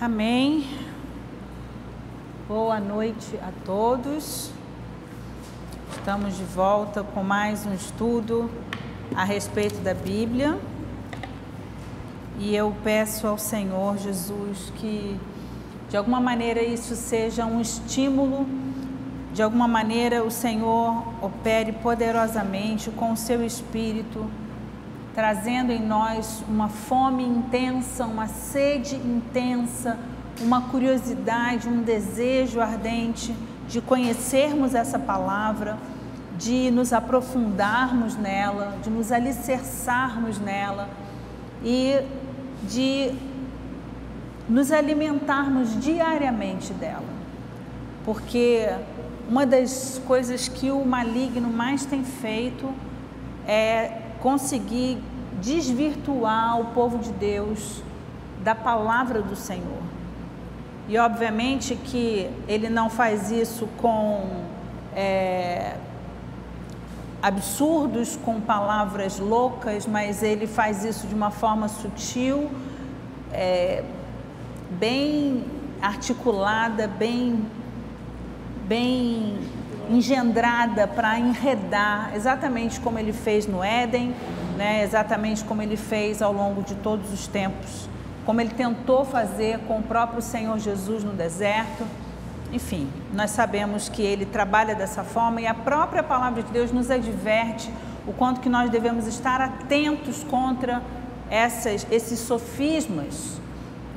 Amém. Boa noite a todos. Estamos de volta com mais um estudo a respeito da Bíblia. E eu peço ao Senhor Jesus que, de alguma maneira, isso seja um estímulo, de alguma maneira o Senhor opere poderosamente com o seu Espírito, trazendo em nós uma fome intensa, uma sede intensa, uma curiosidade, um desejo ardente de conhecermos essa palavra, de nos aprofundarmos nela, de nos alicerçarmos nela e de nos alimentarmos diariamente dela. Porque uma das coisas que o maligno mais tem feito é conseguir desvirtuar o povo de Deus da palavra do Senhor. E obviamente que ele não faz isso com absurdos, com palavras loucas, mas ele faz isso de uma forma sutil, bem articulada, bem engendrada para enredar, exatamente como ele fez no Éden, né? Exatamente como ele fez ao longo de todos os tempos, como ele tentou fazer com o próprio Senhor Jesus no deserto. Enfim, nós sabemos que ele trabalha dessa forma e a própria palavra de Deus nos adverte o quanto que nós devemos estar atentos contra esses sofismas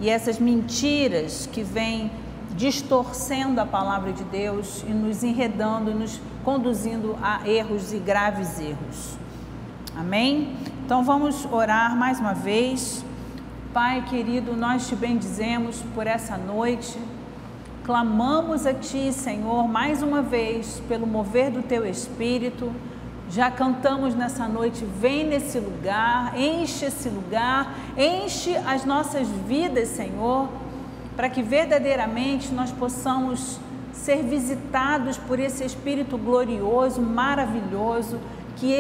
e essas mentiras que vêm distorcendo a palavra de Deus e nos enredando, nos conduzindo a erros e graves erros. Amém? Então vamos orar mais uma vez. Pai querido, nós te bendizemos por essa noite, clamamos a Ti, Senhor, mais uma vez, pelo mover do Teu Espírito. Já cantamos nessa noite, vem nesse lugar, enche esse lugar, enche as nossas vidas, Senhor, para que verdadeiramente nós possamos ser visitados por esse Espírito glorioso, maravilhoso, que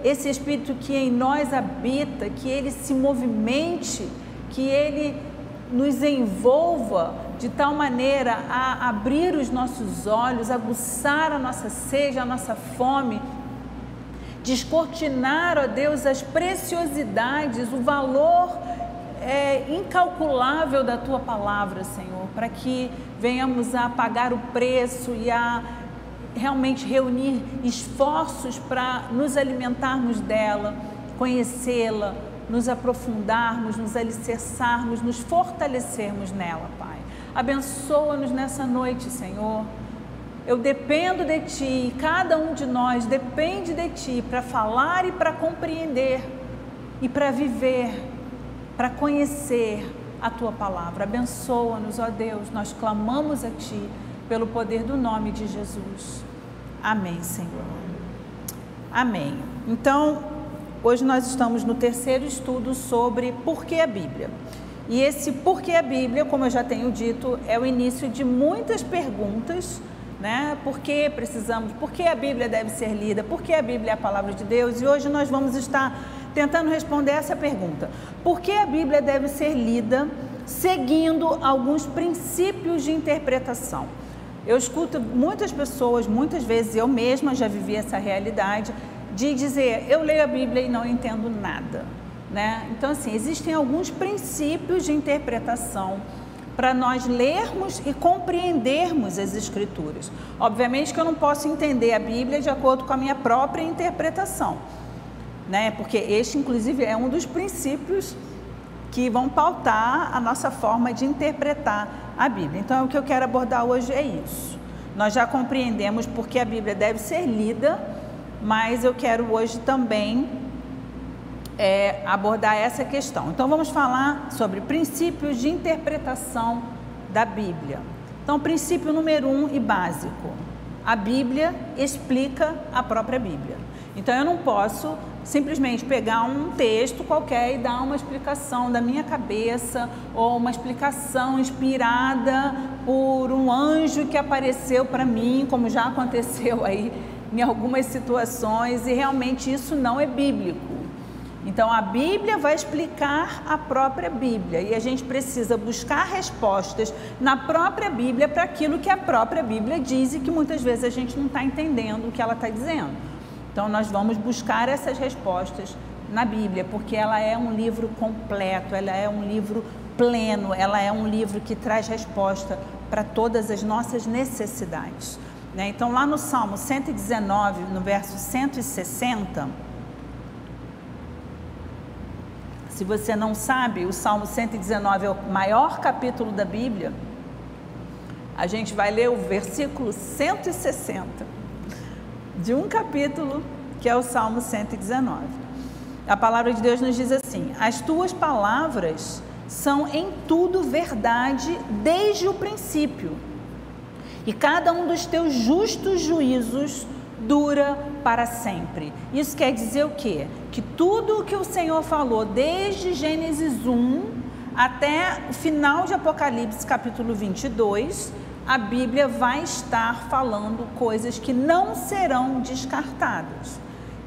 esse Espírito que em nós habita, que ele se movimente, que ele nos envolva de tal maneira a abrir os nossos olhos, aguçar a nossa sede, a nossa fome, descortinar, ó Deus, as preciosidades, o valor incalculável da Tua palavra, Senhor, para que venhamos a pagar o preço e a realmente reunir esforços para nos alimentarmos dela, conhecê-la, nos aprofundarmos, nos alicerçarmos, nos fortalecermos nela, Pai. Abençoa-nos nessa noite, Senhor. Eu dependo de Ti, cada um de nós depende de Ti para falar e para compreender e para viver, para conhecer a Tua palavra. Abençoa-nos, ó Deus, nós clamamos a Ti pelo poder do nome de Jesus. Amém, Senhor. Amém. Então, hoje nós estamos no terceiro estudo sobre por que a Bíblia. E esse por que a Bíblia, como eu já tenho dito, é o início de muitas perguntas, né? Por que precisamos, por que a Bíblia deve ser lida, por que a Bíblia é a palavra de Deus? E hoje nós vamos estar tentando responder essa pergunta. Por que a Bíblia deve ser lida seguindo alguns princípios de interpretação? Eu escuto muitas pessoas, muitas vezes eu mesma já vivi essa realidade, de dizer, eu leio a Bíblia e não entendo nada, né? Então, assim, existem alguns princípios de interpretação para nós lermos e compreendermos as Escrituras. Obviamente que eu não posso entender a Bíblia de acordo com a minha própria interpretação, né? Porque este, inclusive, é um dos princípios que vão pautar a nossa forma de interpretar a Bíblia. Então, o que eu quero abordar hoje é isso. Nós já compreendemos porque a Bíblia deve ser lida, mas eu quero hoje também abordar essa questão. Então, vamos falar sobre princípios de interpretação da Bíblia. Então, princípio número 1 e básico: a Bíblia explica a própria Bíblia. Então, eu não posso simplesmente pegar um texto qualquer e dar uma explicação da minha cabeça ou uma explicação inspirada por um anjo que apareceu para mim, como já aconteceu aí em algumas situações, e realmente isso não é bíblico. Então a Bíblia vai explicar a própria Bíblia e a gente precisa buscar respostas na própria Bíblia para aquilo que a própria Bíblia diz e que muitas vezes a gente não está entendendo o que ela está dizendo. Então nós vamos buscar essas respostas na Bíblia, porque ela é um livro completo, ela é um livro pleno, ela é um livro que traz resposta para todas as nossas necessidades, né? Então lá no Salmo 119, no verso 160, se você não sabe, o Salmo 119 é o maior capítulo da Bíblia. A gente vai ler o versículo 160 de um capítulo que é o Salmo 119. A palavra de Deus nos diz assim: as tuas palavras são em tudo verdade desde o princípio, e cada um dos teus justos juízos dura para sempre. Isso quer dizer o quê? Que tudo o que o Senhor falou desde Gênesis 1 até o final de Apocalipse capítulo 22, a Bíblia vai estar falando coisas que não serão descartadas,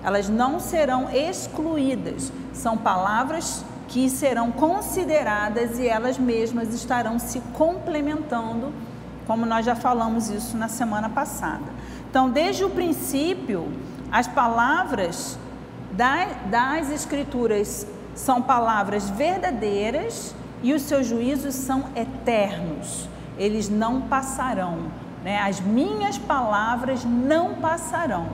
elas não serão excluídas, são palavras que serão consideradas e elas mesmas estarão se complementando, como nós já falamos isso na semana passada. Então, desde o princípio, as palavras das Escrituras são palavras verdadeiras e os seus juízos são eternos, eles não passarão, né? As minhas palavras não passarão.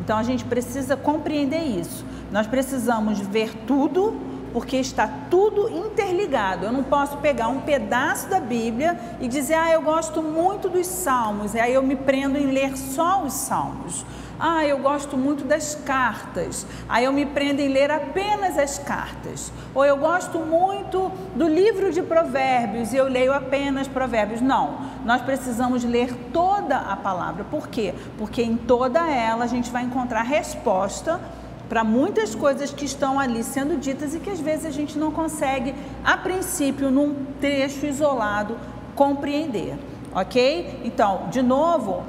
Então, a gente precisa compreender isso. Nós precisamos ver tudo, porque está tudo interligado. Eu não posso pegar um pedaço da Bíblia e dizer, eu gosto muito dos Salmos, e aí eu me prendo em ler só os Salmos. Eu gosto muito das cartas, aí eu me prendo em ler apenas as cartas. Ou eu gosto muito do livro de Provérbios e eu leio apenas Provérbios. Não, nós precisamos ler toda a palavra. Por quê? Porque em toda ela a gente vai encontrar resposta para muitas coisas que estão ali sendo ditas e que às vezes a gente não consegue, a princípio, num trecho isolado, compreender, ok? Então, de novo,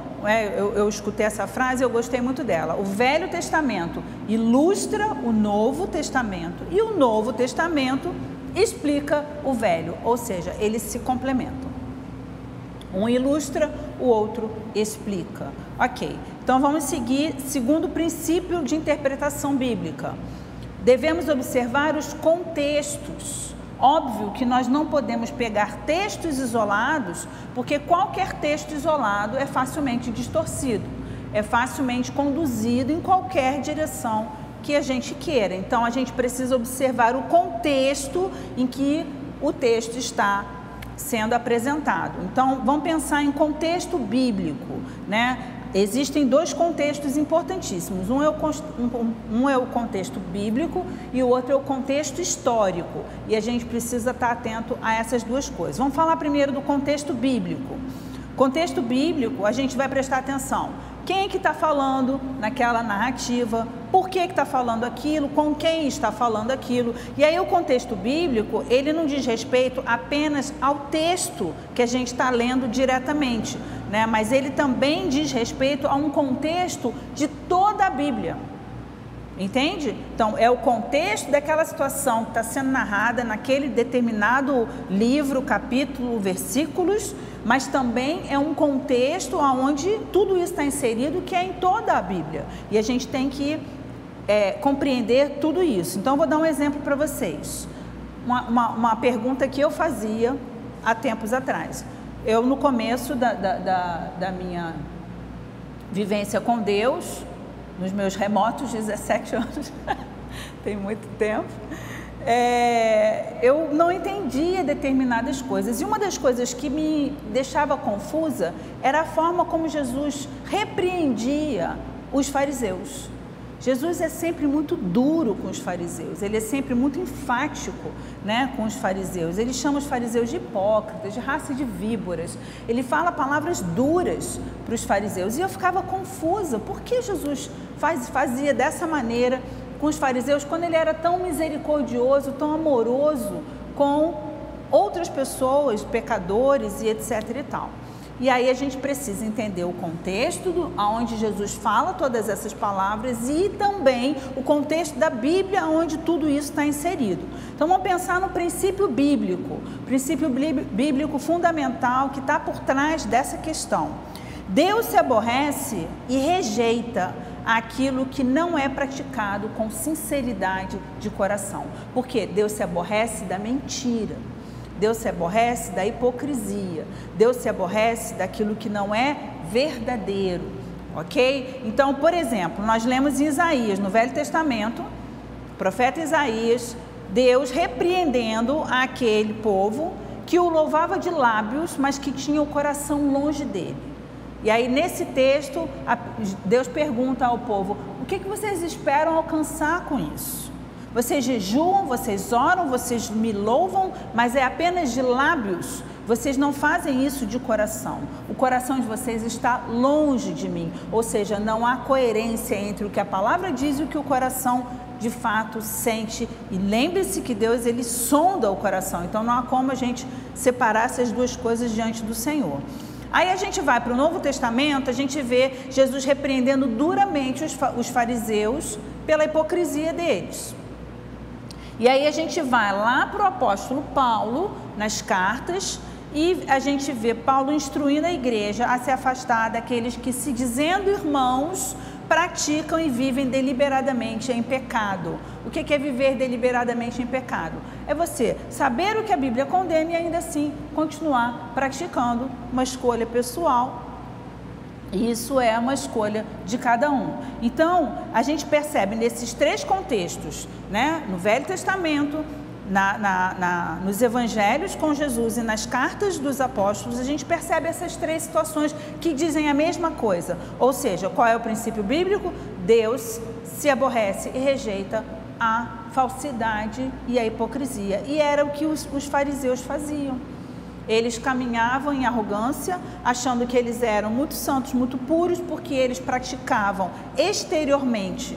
eu escutei essa frase e eu gostei muito dela. O Velho Testamento ilustra o Novo Testamento e o Novo Testamento explica o Velho, ou seja, eles se complementam. Um ilustra, o outro explica. Ok, então vamos seguir segundo princípio de interpretação bíblica. Devemos observar os contextos. Óbvio que nós não podemos pegar textos isolados, porque qualquer texto isolado é facilmente distorcido, é facilmente conduzido em qualquer direção que a gente queira. Então a gente precisa observar o contexto em que o texto está sendo apresentado. Então vamos pensar em contexto bíblico, né? Existem dois contextos importantíssimos, um é o contexto bíblico e o outro é o contexto histórico, e a gente precisa estar atento a essas duas coisas. Vamos falar primeiro do contexto bíblico. Contexto bíblico, a gente vai prestar atenção. Quem é que está falando naquela narrativa? Por que está falando aquilo? Com quem está falando aquilo? E aí o contexto bíblico, ele não diz respeito apenas ao texto que a gente está lendo diretamente, né? Mas ele também diz respeito a um contexto de toda a Bíblia. Entende? Então, é o contexto daquela situação que está sendo narrada naquele determinado livro, capítulo, versículos, mas também é um contexto onde tudo isso está inserido, que é em toda a Bíblia. E a gente tem que compreender tudo isso. Então, eu vou dar um exemplo para vocês. Uma pergunta que eu fazia há tempos atrás. Eu, no começo da minha vivência com Deus, nos meus remotos 17 anos, tem muito tempo, eu não entendia determinadas coisas. E uma das coisas que me deixava confusa era a forma como Jesus repreendia os fariseus. Jesus é sempre muito duro com os fariseus, ele é sempre muito enfático, né, com os fariseus. Ele chama os fariseus de hipócritas, de raça de víboras. Ele fala palavras duras para os fariseus. E eu ficava confusa, por que Jesus fazia dessa maneira com os fariseus, quando ele era tão misericordioso, tão amoroso com outras pessoas, pecadores e etc e tal. E aí a gente precisa entender o contexto onde Jesus fala todas essas palavras e também o contexto da Bíblia onde tudo isso está inserido. Então vamos pensar no princípio bíblico fundamental que está por trás dessa questão. Deus se aborrece e rejeita aquilo que não é praticado com sinceridade de coração. Porque Deus se aborrece da mentira. Deus se aborrece da hipocrisia, Deus se aborrece daquilo que não é verdadeiro, ok? Então, por exemplo, nós lemos em Isaías, no Velho Testamento, o profeta Isaías, Deus repreendendo aquele povo que o louvava de lábios, mas que tinha o coração longe dele. E aí nesse texto, Deus pergunta ao povo, o que vocês esperam alcançar com isso? Vocês jejuam, vocês oram, vocês me louvam, mas é apenas de lábios. Vocês não fazem isso de coração. O coração de vocês está longe de mim. Ou seja, não há coerência entre o que a palavra diz e o que o coração de fato sente. E lembre-se que Deus, ele sonda o coração. Então não há como a gente separar essas duas coisas diante do Senhor. Aí a gente vai para o Novo Testamento, a gente vê Jesus repreendendo duramente os fariseus pela hipocrisia deles. E aí a gente vai lá para o apóstolo Paulo, nas cartas, e a gente vê Paulo instruindo a igreja a se afastar daqueles que, se dizendo irmãos, praticam e vivem deliberadamente em pecado. O que é viver deliberadamente em pecado? É você saber o que a Bíblia condena e ainda assim continuar praticando, uma escolha pessoal. Isso é uma escolha de cada um. Então, a gente percebe nesses três contextos, né? No Velho Testamento, nos evangelhos com Jesus e nas cartas dos apóstolos, a gente percebe essas três situações que dizem a mesma coisa. Ou seja, qual é o princípio bíblico? Deus se aborrece e rejeita a falsidade e a hipocrisia. E era o que os fariseus faziam. Eles caminhavam em arrogância, achando que eles eram muito santos, muito puros, porque eles praticavam exteriormente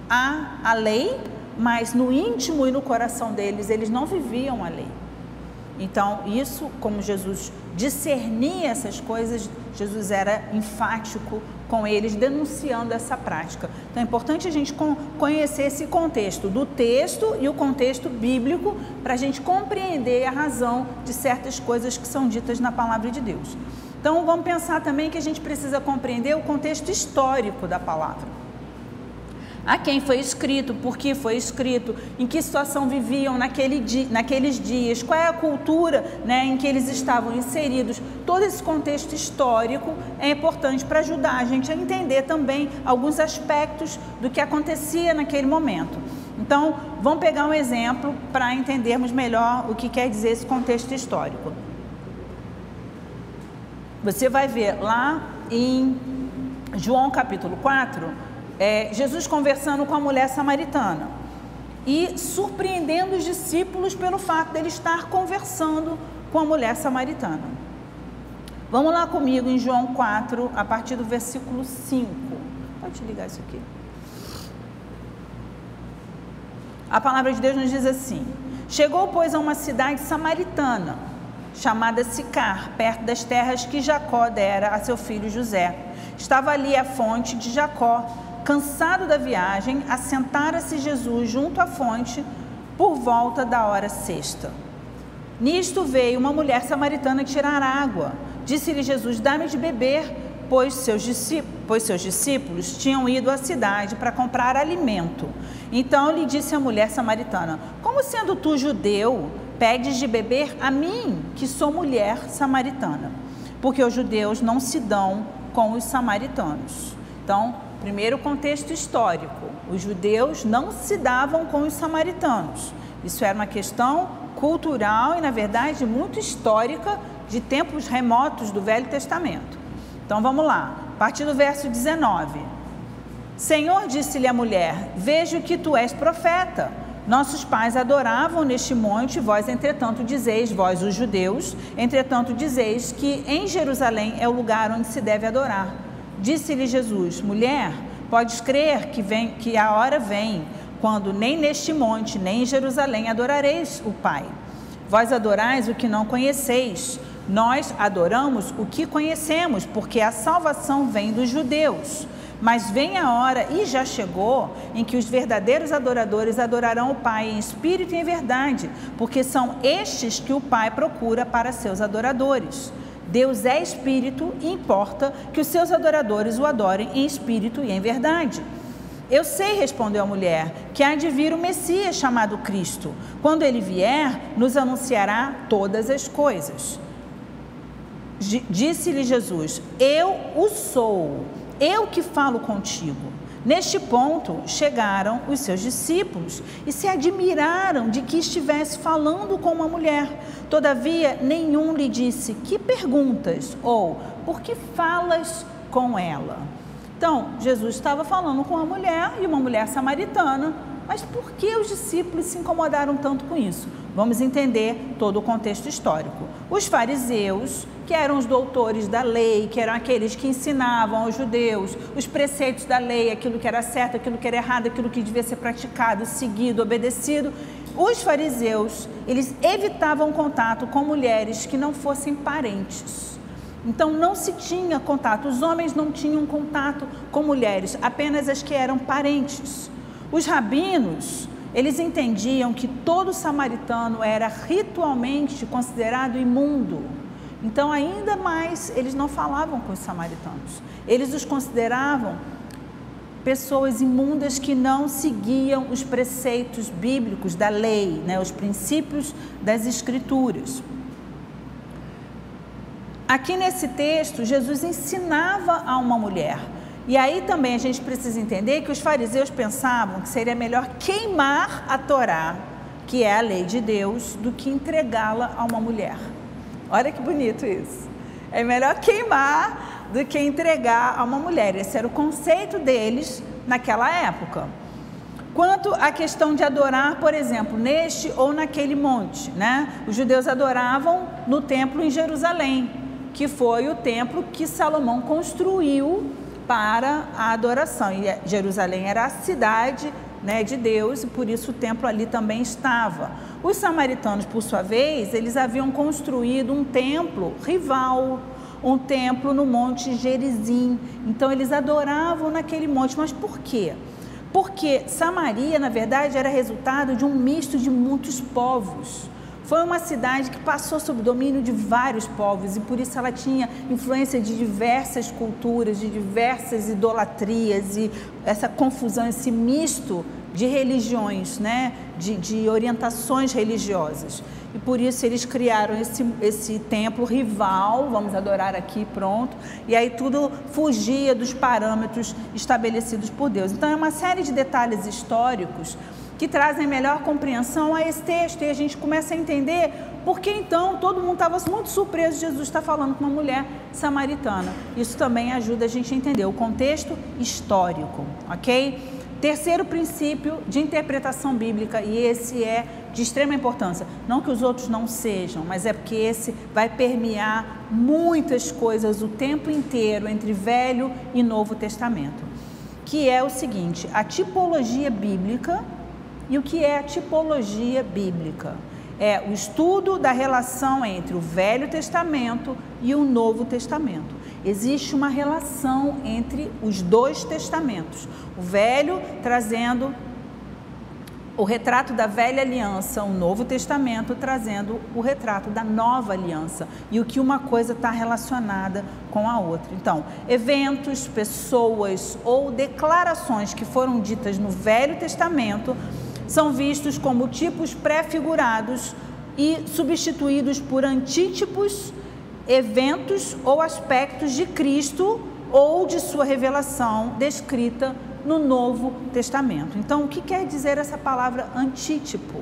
a lei, mas no íntimo e no coração deles, eles não viviam a lei. Então, isso, como Jesus discernia essas coisas, Jesus era enfático com eles, denunciando essa prática. Então, é importante a gente conhecer esse contexto do texto e o contexto bíblico para a gente compreender a razão de certas coisas que são ditas na palavra de Deus. Então, vamos pensar também que a gente precisa compreender o contexto histórico da palavra. A quem foi escrito, por que foi escrito, em que situação viviam naqueles dias, qual é a cultura, né, em que eles estavam inseridos. Todo esse contexto histórico é importante para ajudar a gente a entender também alguns aspectos do que acontecia naquele momento. Então, vamos pegar um exemplo para entendermos melhor o que quer dizer esse contexto histórico. Você vai ver lá em João capítulo 4, Jesus conversando com a mulher samaritana e surpreendendo os discípulos pelo fato de ele estar conversando com a mulher samaritana. Vamos lá comigo em João 4, a partir do versículo 5. Pode ligar isso aqui. A palavra de Deus nos diz assim: chegou, pois, a uma cidade samaritana, chamada Sicar, perto das terras que Jacó dera a seu filho José. Estava ali a fonte de Jacó. Cansado da viagem, assentara-se Jesus junto à fonte por volta da hora sexta. Nisto veio uma mulher samaritana tirar água. Disse-lhe Jesus: dá-me de beber, pois seus discípulos tinham ido à cidade para comprar alimento. Então lhe disse a mulher samaritana: como sendo tu judeu, pedes de beber a mim, que sou mulher samaritana? Porque os judeus não se dão com os samaritanos. Então, primeiro contexto histórico, os judeus não se davam com os samaritanos. Isso era uma questão cultural e, na verdade, muito histórica, de tempos remotos do Velho Testamento. Então, vamos lá, a partir do verso 19. Senhor, disse-lhe a mulher, vejo que tu és profeta. Nossos pais adoravam neste monte, vós, entretanto, dizeis, vós os judeus, entretanto, dizeis que em Jerusalém é o lugar onde se deve adorar. Disse-lhe Jesus: mulher, podes crer que a hora vem, quando nem neste monte, nem em Jerusalém adorareis o Pai. Vós adorais o que não conheceis. Nós adoramos o que conhecemos, porque a salvação vem dos judeus. Mas vem a hora, e já chegou, em que os verdadeiros adoradores adorarão o Pai em espírito e em verdade, porque são estes que o Pai procura para seus adoradores. Deus é espírito e importa que os seus adoradores o adorem em espírito e em verdade. Eu sei, respondeu a mulher, que há de vir o Messias chamado Cristo. Quando ele vier, nos anunciará todas as coisas. Disse-lhe Jesus: eu o sou, eu que falo contigo. Neste ponto chegaram os seus discípulos e se admiraram de que estivesse falando com uma mulher. Todavia, nenhum lhe disse: que perguntas? Ou, por que falas com ela? Então, Jesus estava falando com uma mulher, e uma mulher samaritana, mas por que os discípulos se incomodaram tanto com isso? Vamos entender todo o contexto histórico. Os fariseus, que eram os doutores da lei, que eram aqueles que ensinavam aos judeus os preceitos da lei, aquilo que era certo, aquilo que era errado, aquilo que devia ser praticado, seguido, obedecido. Os fariseus, eles evitavam contato com mulheres que não fossem parentes. Então não se tinha contato, os homens não tinham contato com mulheres, apenas as que eram parentes. Os rabinos, eles entendiam que todo samaritano era ritualmente considerado imundo. Então ainda mais eles não falavam com os samaritanos. Eles os consideravam pessoas imundas que não seguiam os preceitos bíblicos da lei, né, os princípios das escrituras. Aqui nesse texto, Jesus ensinava a uma mulher. E aí também a gente precisa entender que os fariseus pensavam que seria melhor queimar a Torá, que é a lei de Deus, do que entregá-la a uma mulher. Olha que bonito isso. É melhor queimar do que entregar a uma mulher. Esse era o conceito deles naquela época. Quanto à questão de adorar, por exemplo, neste ou naquele monte, né? Os judeus adoravam no templo em Jerusalém, que foi o templo que Salomão construiu para a adoração. E Jerusalém era a cidade, né, de Deus, e por isso o templo ali também estava. Os samaritanos, por sua vez, eles haviam construído um templo rival, um templo no monte Gerizim. Então eles adoravam naquele monte. Mas por quê? Porque Samaria, na verdade, era resultado de um misto de muitos povos. Foi uma cidade que passou sob o domínio de vários povos e por isso ela tinha influência de diversas culturas, de diversas idolatrias e essa confusão, esse misto de religiões, né? de orientações religiosas. E por isso eles criaram esse templo rival, vamos adorar aqui, pronto. E aí tudo fugia dos parâmetros estabelecidos por Deus. Então é uma série de detalhes históricos que trazem melhor compreensão a esse texto, e a gente começa a entender por que então todo mundo estava muito surpreso de Jesus estar falando com uma mulher samaritana. Isso também ajuda a gente a entender o contexto histórico, ok? Terceiro princípio de interpretação bíblica, e esse é de extrema importância, não que os outros não sejam, mas é porque esse vai permear muitas coisas o tempo inteiro entre Velho e Novo Testamento, que é o seguinte: a tipologia bíblica. E o que é a tipologia bíblica? É o estudo da relação entre o Velho Testamento e o Novo Testamento. Existe uma relação entre os dois testamentos. O Velho trazendo o retrato da Velha Aliança, o Novo Testamento trazendo o retrato da Nova Aliança. E o que uma coisa está relacionada com a outra. Então, eventos, pessoas ou declarações que foram ditas no Velho Testamento são vistos como tipos pré-figurados e substituídos por antítipos, eventos ou aspectos de Cristo ou de sua revelação descrita no Novo Testamento. Então, o que quer dizer essa palavra antítipo?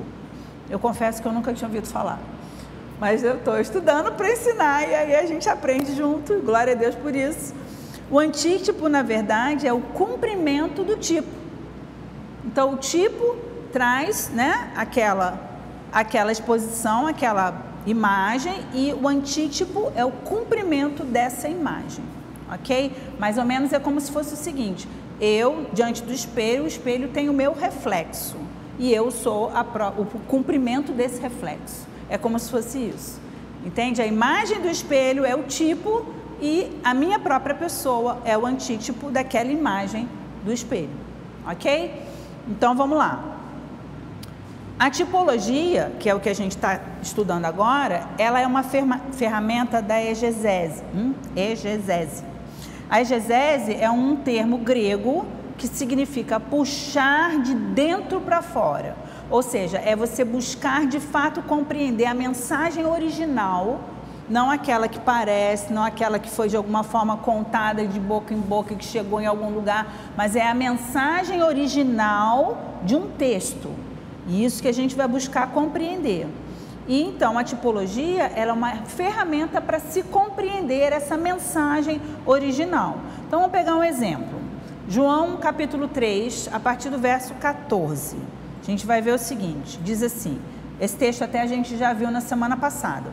Eu confesso que eu nunca tinha ouvido falar, mas eu estou estudando para ensinar e aí a gente aprende junto, glória a Deus por isso. O antítipo, na verdade, é o cumprimento do tipo. Então, o tipo traz, né, aquela exposição, aquela imagem, e o antítipo é o cumprimento dessa imagem, ok? Mais ou menos é como se fosse o seguinte: eu, diante do espelho, o espelho tem o meu reflexo, e eu sou o cumprimento desse reflexo. É como se fosse isso. Entende? A imagem do espelho é o tipo e a minha própria pessoa é o antítipo daquela imagem do espelho, ok? Então vamos lá. A tipologia, que é o que a gente está estudando agora, ela é uma ferramenta da exegese. Exegese. A exegese é um termo grego que significa puxar de dentro para fora. Ou seja, é você buscar de fato compreender a mensagem original, não aquela que parece, não aquela que foi de alguma forma contada de boca em boca, que chegou em algum lugar, mas é a mensagem original de um texto. E isso que a gente vai buscar compreender. E então a tipologia ela é uma ferramenta para se compreender essa mensagem original. Então vamos pegar um exemplo. João capítulo 3, a partir do verso 14. A gente vai ver o seguinte, diz assim, esse texto até a gente já viu na semana passada.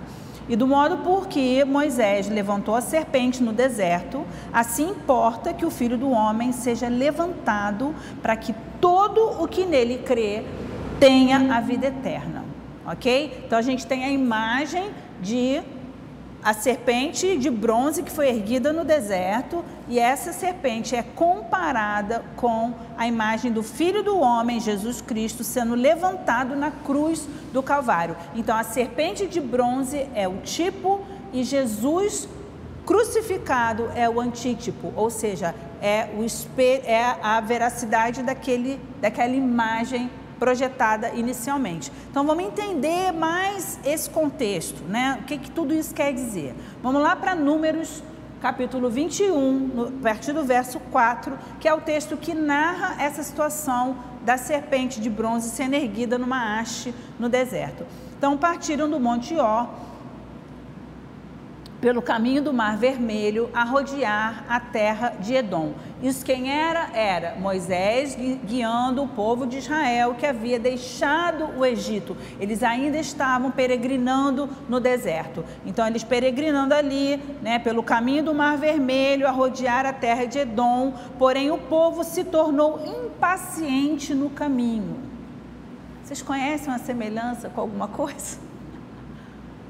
E do modo por que Moisés levantou a serpente no deserto, assim importa que o Filho do Homem seja levantado para que todo o que nele crê tenha a vida eterna, ok? Então a gente tem a imagem de a serpente de bronze que foi erguida no deserto e essa serpente é comparada com a imagem do Filho do Homem, Jesus Cristo, sendo levantado na cruz do Calvário. Então a serpente de bronze é o tipo e Jesus crucificado é o antítipo, ou seja, é a veracidade daquela imagem projetada inicialmente. Então vamos entender mais esse contexto, né? O que tudo isso quer dizer. Vamos lá para Números, capítulo 21, a partir do verso 4, que é o texto que narra essa situação da serpente de bronze sendo erguida numa haste no deserto. Então partiram do Monte Ó, pelo caminho do Mar Vermelho, a rodear a terra de Edom. Isso quem era? Era Moisés guiando o povo de Israel que havia deixado o Egito. Eles ainda estavam peregrinando no deserto. Então eles peregrinando ali, né, pelo caminho do Mar Vermelho, a rodear a terra de Edom, porém o povo se tornou impaciente no caminho. Vocês conhecem uma semelhança com alguma coisa?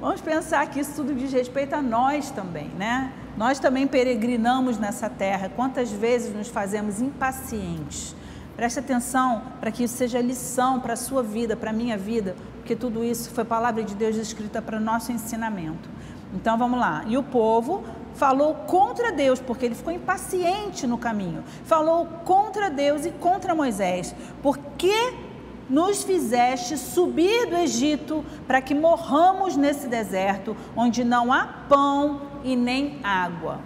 Vamos pensar que isso tudo diz respeito a nós também, né? Nós também peregrinamos nessa terra. Quantas vezes nos fazemos impacientes? Preste atenção para que isso seja lição para a sua vida, para a minha vida, porque tudo isso foi palavra de Deus escrita para o nosso ensinamento. Então vamos lá. E o povo falou contra Deus, porque ele ficou impaciente no caminho. Falou contra Deus e contra Moisés. Porque nos fizeste subir do Egito para que morramos nesse deserto, onde não há pão e nem água.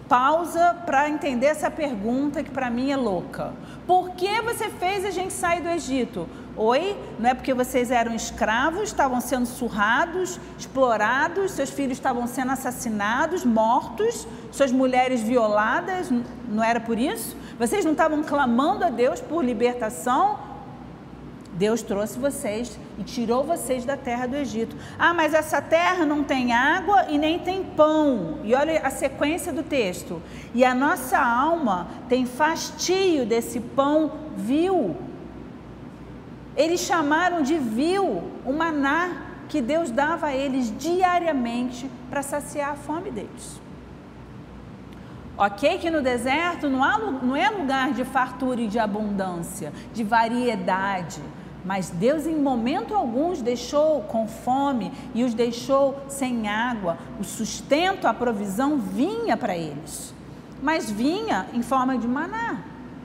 Pausa para entender essa pergunta que para mim é louca. Por que você fez a gente sair do Egito? Oi? Não é porque vocês eram escravos, estavam sendo surrados, explorados, seus filhos estavam sendo assassinados, mortos, suas mulheres violadas, não era por isso? Vocês não estavam clamando a Deus por libertação? Deus trouxe vocês e tirou vocês da terra do Egito. Ah, mas essa terra não tem água e nem tem pão. E olha a sequência do texto. E a nossa alma tem fastio desse pão vil. Eles chamaram de vil o maná que Deus dava a eles diariamente para saciar a fome deles. Ok que no deserto não é lugar de fartura e de abundância, de variedade. Mas Deus em momento algum os deixou com fome e os deixou sem água. O sustento, a provisão vinha para eles. Mas vinha em forma de maná.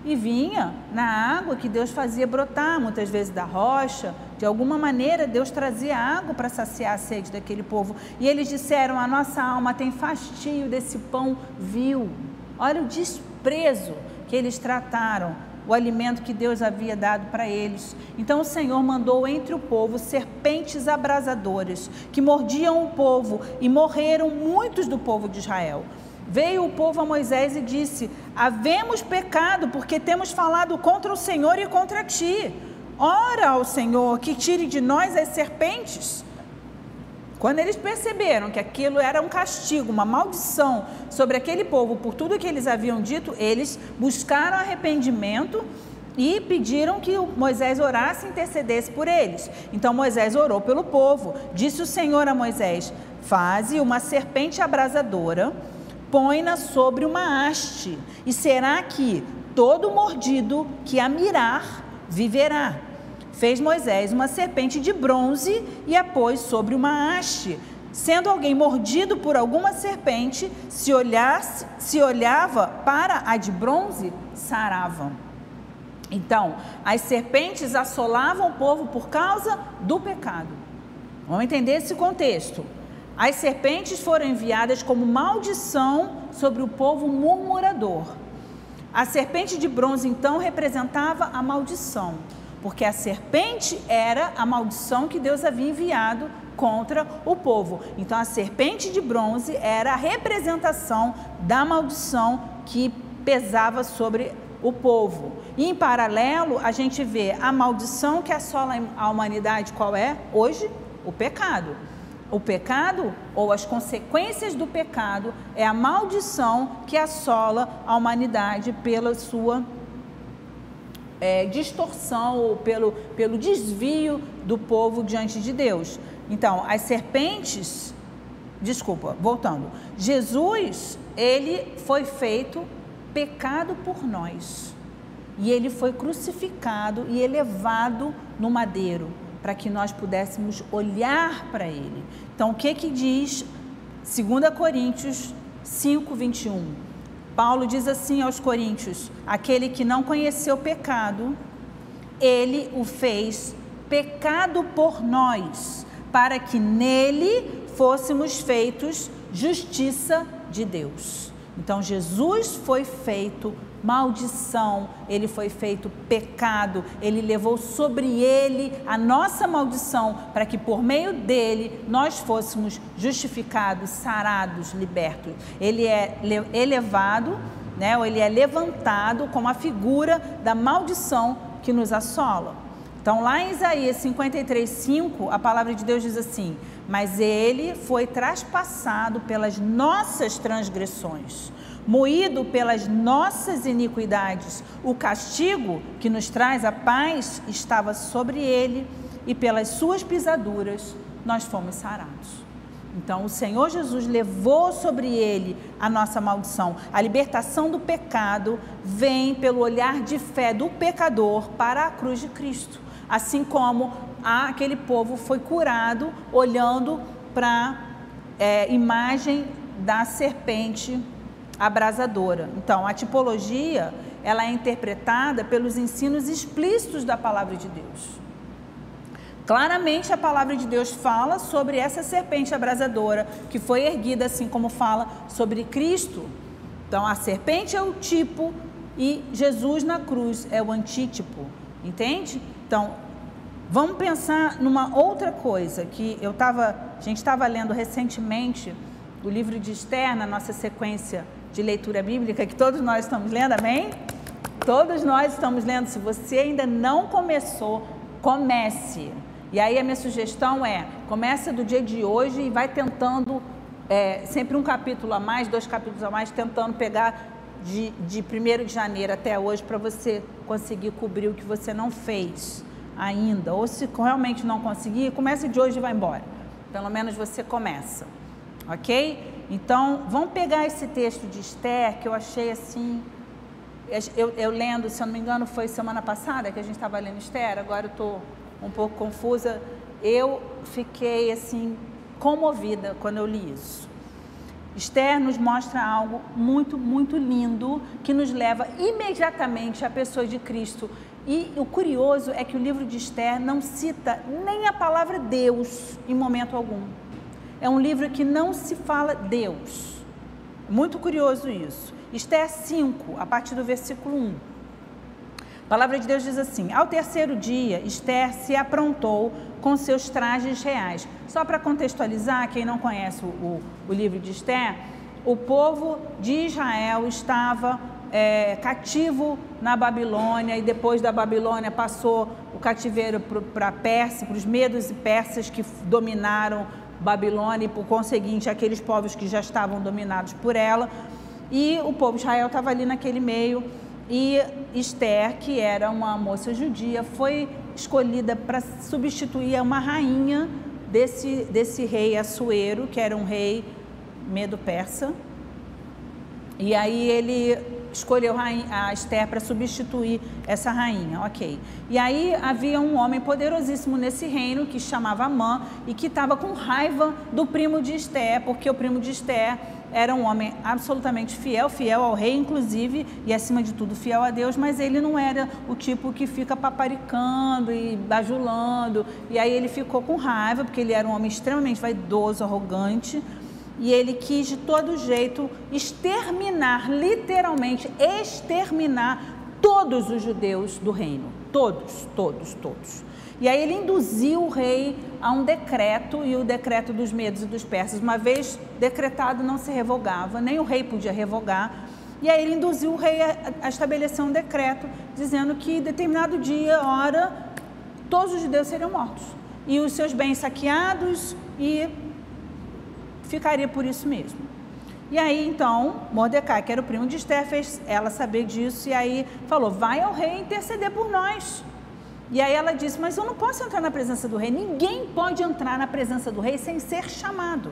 E vinha na água que Deus fazia brotar, muitas vezes da rocha. De alguma maneira Deus trazia água para saciar a sede daquele povo. E eles disseram, a nossa alma tem fastio desse pão vil. Olha o desprezo que eles trataram o alimento que Deus havia dado para eles. Então o Senhor mandou entre o povo serpentes abrasadoras que mordiam o povo e morreram muitos do povo de Israel. Veio o povo a Moisés e disse, havemos pecado porque temos falado contra o Senhor e contra ti. Ora ao Senhor que tire de nós as serpentes. Quando eles perceberam que aquilo era um castigo, uma maldição sobre aquele povo por tudo que eles haviam dito, eles buscaram arrependimento e pediram que Moisés orasse e intercedesse por eles. Então Moisés orou pelo povo. Disse o Senhor a Moisés: faze uma serpente abrasadora, põe-na sobre uma haste, e será que todo mordido que a mirar viverá. Fez Moisés uma serpente de bronze e a pôs sobre uma haste. Sendo alguém mordido por alguma serpente, se olhava para a de bronze, sarava. Então, as serpentes assolavam o povo por causa do pecado. Vamos entender esse contexto. As serpentes foram enviadas como maldição sobre o povo murmurador. A serpente de bronze, então, representava a maldição, porque a serpente era a maldição que Deus havia enviado contra o povo. Então, a serpente de bronze era a representação da maldição que pesava sobre o povo. E, em paralelo, a gente vê a maldição que assola a humanidade. Qual é? Hoje, o pecado. O pecado, ou as consequências do pecado, é a maldição que assola a humanidade pela sua distorção, ou pelo desvio do povo diante de Deus. Então, as serpentes, voltando, Jesus, ele foi feito pecado por nós, e ele foi crucificado e elevado no madeiro, para que nós pudéssemos olhar para ele. Então, o que diz 2 Coríntios 5, 21? Paulo diz assim aos coríntios: aquele que não conheceu pecado, ele o fez pecado por nós, para que nele fôssemos feitos justiça de Deus. Então, Jesus foi feito maldição, ele foi feito pecado, ele levou sobre ele a nossa maldição, para que por meio dele nós fôssemos justificados, sarados, libertos. Ele é elevado, né, ou ele é levantado como a figura da maldição que nos assola. Então, lá em Isaías 53:5, a palavra de Deus diz assim: mas ele foi traspassado pelas nossas transgressões, moído pelas nossas iniquidades. O castigo que nos traz a paz estava sobre ele, e pelas suas pisaduras nós fomos sarados. Então, o Senhor Jesus levou sobre ele a nossa maldição. A libertação do pecado vem pelo olhar de fé do pecador para a cruz de Cristo. Assim como aquele povo foi curado olhando para a imagem da serpente abrasadora. Então, a tipologia, ela é interpretada pelos ensinos explícitos da palavra de Deus. Claramente a palavra de Deus fala sobre essa serpente abrasadora que foi erguida, assim como fala sobre Cristo. Então, a serpente é o tipo e Jesus na cruz é o antítipo, entende? Então, vamos pensar numa outra coisa que a gente estava lendo recentemente, o livro de Esther, na nossa sequência de leitura bíblica, que todos nós estamos lendo, amém? Todos nós estamos lendo. Se você ainda não começou, comece. E aí a minha sugestão é, começa do dia de hoje e vai tentando, sempre um capítulo a mais, 2 capítulos a mais, tentando pegar de 1º de janeiro até hoje, para você conseguir cobrir o que você não fez ainda. Ou se realmente não conseguir, comece de hoje e vai embora. Pelo menos você começa, ok? Então, vamos pegar esse texto de Esther, que eu achei assim, eu lendo, se eu não me engano, foi semana passada que a gente estava lendo Esther, agora eu estou um pouco confusa. Eu fiquei assim, comovida quando eu li isso. Esther nos mostra algo muito, muito lindo, que nos leva imediatamente à pessoa de Cristo. E o curioso é que o livro de Esther não cita nem a palavra Deus em momento algum. É um livro que não se fala Deus. Muito curioso isso. Esther 5, a partir do versículo 1. A palavra de Deus diz assim: ao 3º dia, Esther se aprontou com seus trajes reais. Só para contextualizar, quem não conhece o livro de Esther, o povo de Israel estava cativo na Babilônia, e depois da Babilônia passou o cativeiro para a Pérsia, para os medos e persas que dominaram Babilônia, e por conseguinte aqueles povos que já estavam dominados por ela, e o povo de Israel estava ali naquele meio, E Esther, que era uma moça judia, foi escolhida para substituir uma rainha desse rei Assuero, que era um rei medo-persa. E aí ele escolheu a Esther para substituir essa rainha, ok. E aí havia um homem poderosíssimo nesse reino que se chamava Amã e que estava com raiva do primo de Esther, porque o primo de Esther era um homem absolutamente fiel ao rei inclusive, e acima de tudo fiel a Deus, mas ele não era o tipo que fica paparicando e bajulando, e aí ele ficou com raiva, porque ele era um homem extremamente vaidoso, arrogante, e ele quis de todo jeito exterminar, literalmente exterminar todos os judeus do reino, todos. E aí ele induziu o rei a um decreto, e o decreto dos medos e dos persas, uma vez decretado, não se revogava, nem o rei podia revogar. E aí ele induziu o rei a estabelecer um decreto, dizendo que em determinado dia, hora, todos os judeus seriam mortos, e os seus bens saqueados, e ficaria por isso mesmo. E aí então Mordecai, que era o primo de Esther, fez ela saber disso, e aí falou: vai ao rei interceder por nós. E aí ela disse: mas eu não posso entrar na presença do rei. Ninguém pode entrar na presença do rei sem ser chamado.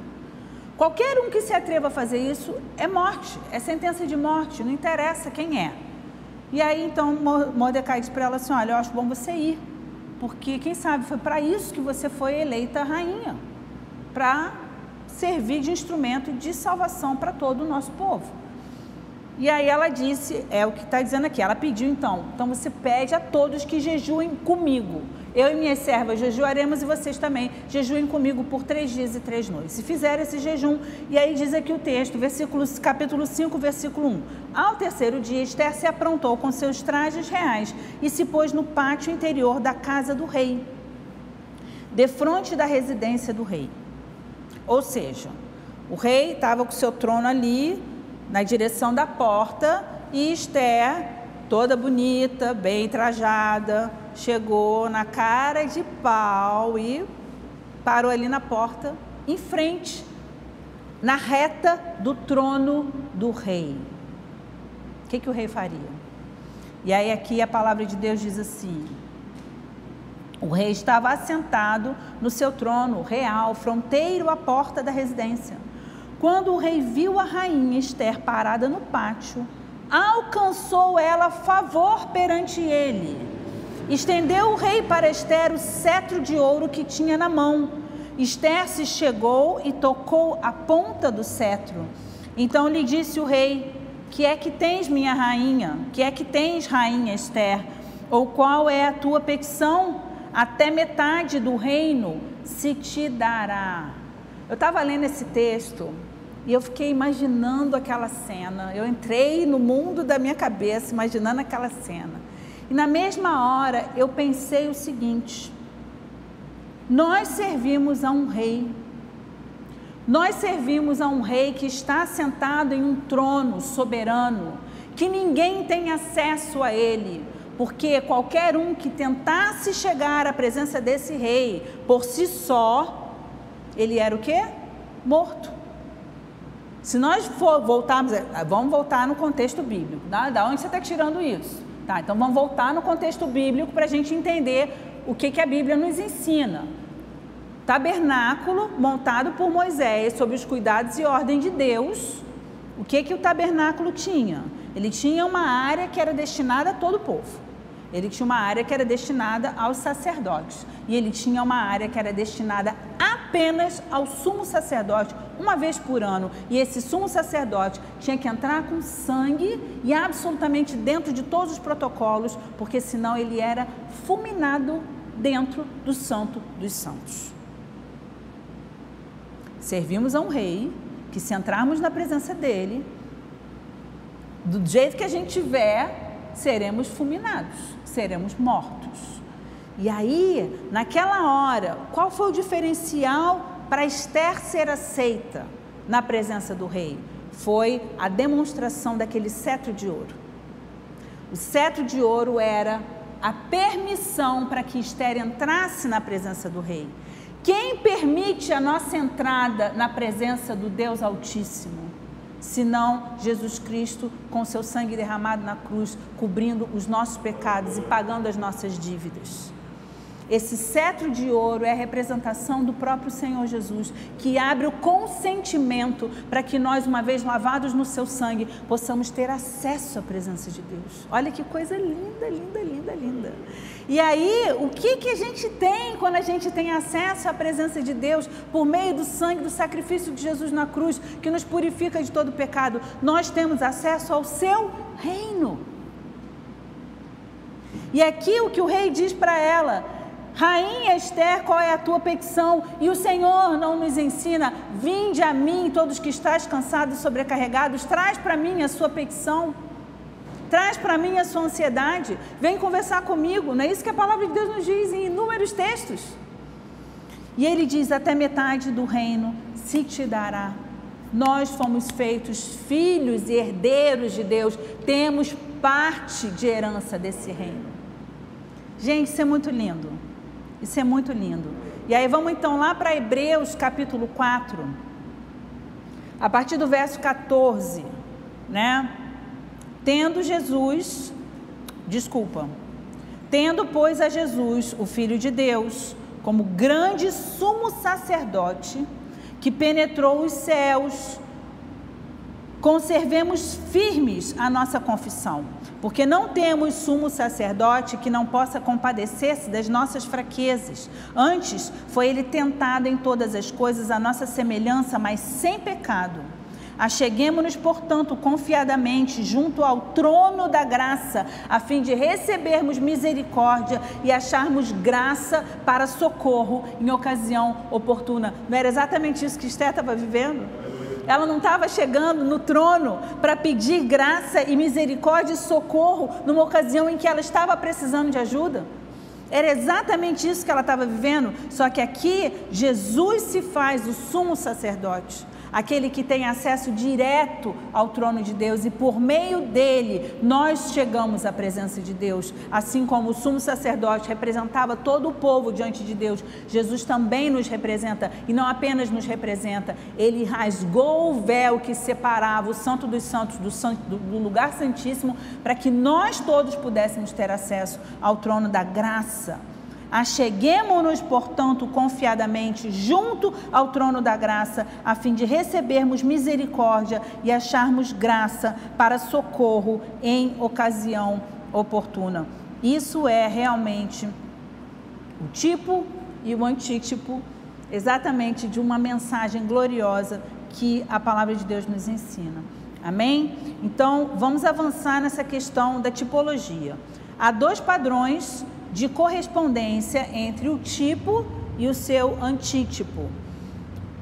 Qualquer um que se atreva a fazer isso é morte, é sentença de morte, não interessa quem é. E aí então Mordecai disse para ela assim: olha, eu acho bom você ir, porque quem sabe foi para isso que você foi eleita rainha, para servir de instrumento de salvação para todo o nosso povo. E aí ela disse, é o que está dizendo aqui, ela pediu então você pede a todos que jejuem comigo. Eu e minhas servas jejuaremos, e vocês também jejuem comigo por 3 dias e 3 noites. Se fizer esse jejum, e aí diz aqui o texto, capítulo 5, versículo 1. Ao terceiro dia, Esther se aprontou com seus trajes reais e se pôs no pátio interior da casa do rei, defronte da residência do rei. Ou seja, o rei estava com o seu trono ali, na direção da porta, e Esther, toda bonita, bem trajada, chegou na cara de pau e parou ali na porta, em frente, na reta do trono do rei. O que o rei faria? E aí aqui a palavra de Deus diz assim: o rei estava assentado no seu trono real, fronteiro à porta da residência. Quando o rei viu a rainha Esther parada no pátio, alcançou ela favor perante ele. Estendeu o rei para Esther o cetro de ouro que tinha na mão. Esther se chegou e tocou a ponta do cetro. Então lhe disse o rei: que é que tens, minha rainha? Que é que tens, rainha Esther? Ou qual é a tua petição? Até metade do reino se te dará. Eu estava lendo esse texto e eu fiquei imaginando aquela cena. Eu entrei no mundo da minha cabeça, imaginando aquela cena. E na mesma hora eu pensei o seguinte: nós servimos a um rei. Nós servimos a um rei que está sentado em um trono soberano, que ninguém tem acesso a ele, porque qualquer um que tentasse chegar à presença desse rei por si só, ele era o quê? Morto. Se nós voltarmos, vamos voltar no contexto bíblico. Da onde você está tirando isso? Tá, então vamos voltar no contexto bíblico para a gente entender o que a Bíblia nos ensina. Tabernáculo montado por Moisés sob os cuidados e ordem de Deus. O que o tabernáculo tinha? Ele tinha uma área que era destinada a todo o povo. Ele tinha uma área que era destinada aos sacerdotes, e ele tinha uma área que era destinada apenas ao sumo sacerdote, uma vez por ano. E esse sumo sacerdote tinha que entrar com sangue e absolutamente dentro de todos os protocolos, porque senão ele era fulminado dentro do Santo dos Santos. Servimos a um rei que, se entrarmos na presença dele, do jeito que a gente tiver, seremos fulminados, seremos mortos. E aí, naquela hora, qual foi o diferencial para Esther ser aceita na presença do rei? Foi a demonstração daquele cetro de ouro. O cetro de ouro era a permissão para que Esther entrasse na presença do rei. Quem permite a nossa entrada na presença do Deus Altíssimo? senão Jesus Cristo com seu sangue derramado na cruz, cobrindo os nossos pecados e pagando as nossas dívidas. Esse cetro de ouro é a representação do próprio Senhor Jesus, que abre o consentimento para que nós, uma vez lavados no seu sangue, possamos ter acesso à presença de Deus. Olha que coisa linda, linda, linda, linda. E aí, o que a gente tem quando a gente tem acesso à presença de Deus por meio do sangue, do sacrifício de Jesus na cruz, que nos purifica de todo pecado? Nós temos acesso ao seu reino. E aqui o que o rei diz para ela: Rainha Esther, qual é a tua petição? E o Senhor não nos ensina: vinde a mim, todos que estáis cansados e sobrecarregados, traz para mim a sua petição, traz para mim a sua ansiedade, vem conversar comigo. Não é isso que a palavra de Deus nos diz em inúmeros textos? E ele diz: até metade do reino se te dará. Nós fomos feitos filhos e herdeiros de Deus, temos parte de herança desse reino. Gente, isso é muito lindo. Isso é muito lindo. E aí vamos então lá para Hebreus capítulo 4, a partir do verso 14, né? Tendo, pois, a Jesus, o Filho de Deus, como grande sumo sacerdote, que penetrou os céus, conservemos firmes a nossa confissão, porque não temos sumo sacerdote que não possa compadecer-se das nossas fraquezas. Antes, foi ele tentado em todas as coisas à nossa semelhança, mas sem pecado. Acheguemo-nos, portanto, confiadamente junto ao trono da graça, a fim de recebermos misericórdia e acharmos graça para socorro em ocasião oportuna. Não era exatamente isso que Esther estava vivendo? Ela não estava chegando no trono para pedir graça e misericórdia e socorro numa ocasião em que ela estava precisando de ajuda? Era exatamente isso que ela estava vivendo, só que aqui Jesus se faz o sumo sacerdote, aquele que tem acesso direto ao trono de Deus, e por meio dele nós chegamos à presença de Deus. Assim como o sumo sacerdote representava todo o povo diante de Deus, Jesus também nos representa, e não apenas nos representa, ele rasgou o véu que separava o santo dos santos do lugar santíssimo, para que nós todos pudéssemos ter acesso ao trono da graça. Acheguemo-nos, portanto, confiadamente junto ao trono da graça, a fim de recebermos misericórdia e acharmos graça para socorro em ocasião oportuna. Isso é realmente o tipo e o antítipo exatamente de uma mensagem gloriosa que a palavra de Deus nos ensina. Amém? Então, vamos avançar nessa questão da tipologia. Há dois padrões de correspondência entre o tipo e o seu antítipo.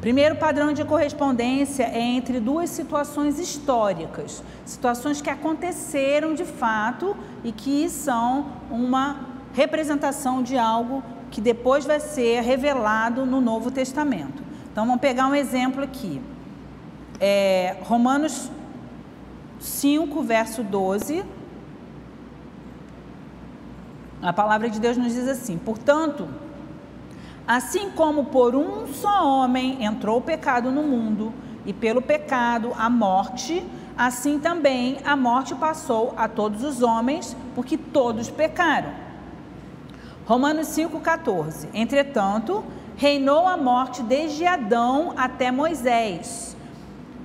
Primeiro padrão de correspondência é entre duas situações históricas, situações que aconteceram de fato e que são uma representação de algo que depois vai ser revelado no Novo Testamento. Então vamos pegar um exemplo aqui, Romanos 5, verso 12, a palavra de Deus nos diz assim: portanto, assim como por um só homem entrou o pecado no mundo, e pelo pecado a morte, assim também a morte passou a todos os homens, porque todos pecaram. Romanos 5,14. Entretanto, reinou a morte desde Adão até Moisés,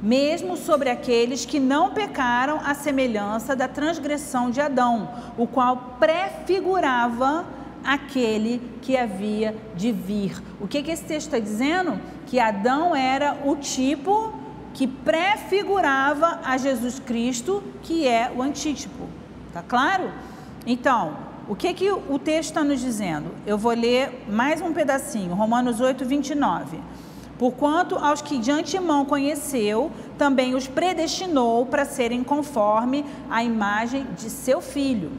mesmo sobre aqueles que não pecaram, à semelhança da transgressão de Adão, o qual prefigurava aquele que havia de vir. O que esse texto está dizendo? Que Adão era o tipo que prefigurava a Jesus Cristo, que é o antítipo. Tá claro? Então, o que o texto está nos dizendo? Eu vou ler mais um pedacinho, Romanos 8, 29. Porquanto aos que de antemão conheceu, também os predestinou para serem conforme a imagem de seu Filho,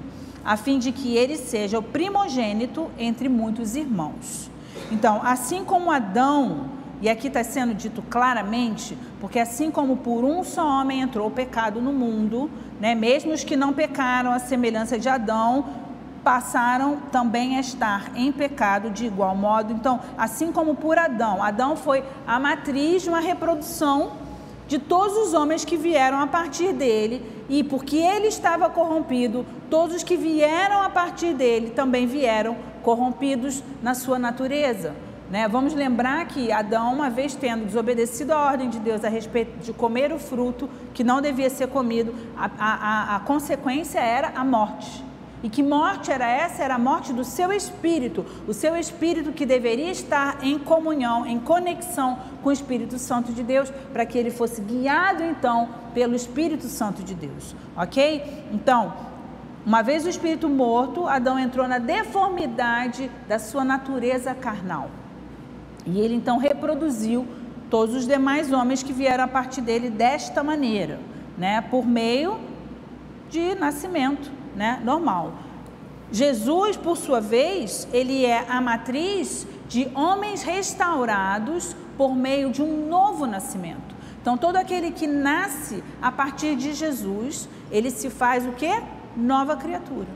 a fim de que ele seja o primogênito entre muitos irmãos. Então, assim como Adão, e aqui está sendo dito claramente, porque assim como por um só homem entrou o pecado no mundo, né, mesmo os que não pecaram à semelhança de Adão, passaram também a estar em pecado de igual modo. Então, assim como por Adão, Adão foi a matriz de uma reprodução de todos os homens que vieram a partir dele, e porque ele estava corrompido, todos os que vieram a partir dele também vieram corrompidos na sua natureza. Vamos lembrar que Adão, uma vez tendo desobedecido a ordem de Deus a respeito de comer o fruto que não devia ser comido, a consequência era a morte. E que morte era essa? Era a morte do seu espírito, o seu espírito que deveria estar em comunhão, em conexão com o Espírito Santo de Deus, para que ele fosse guiado então pelo Espírito Santo de Deus, ok? Então, uma vez o espírito morto, Adão entrou na deformidade da sua natureza carnal. E ele então reproduziu todos os demais homens que vieram a partir dele desta maneira, por meio de nascimento, normal. Jesus, por sua vez, ele é a matriz de homens restaurados por meio de um novo nascimento. Então, todo aquele que nasce a partir de Jesus, ele se faz o quê? Nova criatura.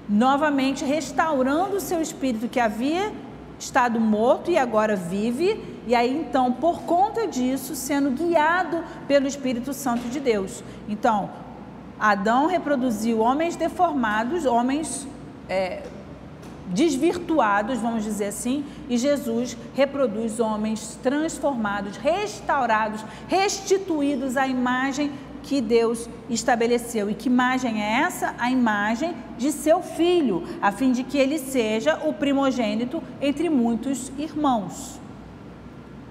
Novamente restaurando o seu espírito que havia estado morto e agora vive, e aí então, por conta disso, sendo guiado pelo Espírito Santo de Deus. Então, Adão reproduziu homens deformados, homens desvirtuados, vamos dizer assim, e Jesus reproduz homens transformados, restaurados, restituídos à imagem que Deus estabeleceu. E que imagem é essa? A imagem de seu filho, a fim de que ele seja o primogênito entre muitos irmãos.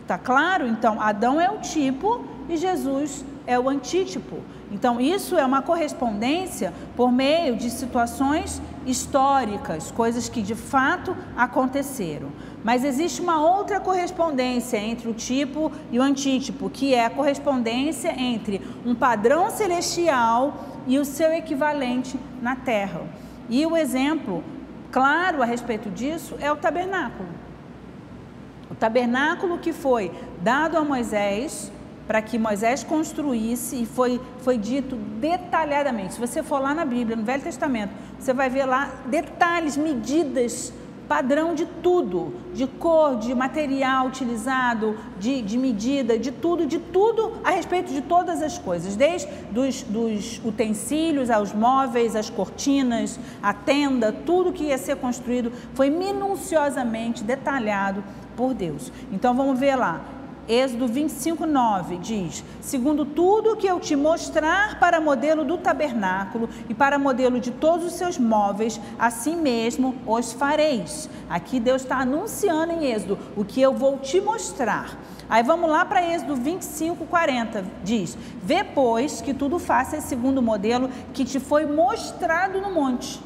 Tá claro? Então, Adão é o tipo e Jesus é o antítipo. Então, isso é uma correspondência por meio de situações históricas, coisas que de fato aconteceram. Mas existe uma outra correspondência entre o tipo e o antítipo, que é a correspondência entre um padrão celestial e o seu equivalente na terra. E o exemplo claro a respeito disso é o tabernáculo. O tabernáculo que foi dado a Moisés, para que Moisés construísse, e foi dito detalhadamente. Se você for lá na Bíblia, no Velho Testamento, você vai ver lá detalhes, medidas, padrão de tudo, de cor, de material utilizado, de medida, de tudo a respeito de todas as coisas, desde dos utensílios aos móveis, as cortinas, a tenda, tudo que ia ser construído foi minuciosamente detalhado por Deus. Então vamos ver lá. Êxodo 25:9 diz: segundo tudo que eu te mostrar para modelo do tabernáculo e para modelo de todos os seus móveis, assim mesmo os fareis. Aqui Deus está anunciando em Êxodo o que eu vou te mostrar. Aí vamos lá para Êxodo 25:40, diz: vê, pois, que tudo faças segundo o modelo que te foi mostrado no monte.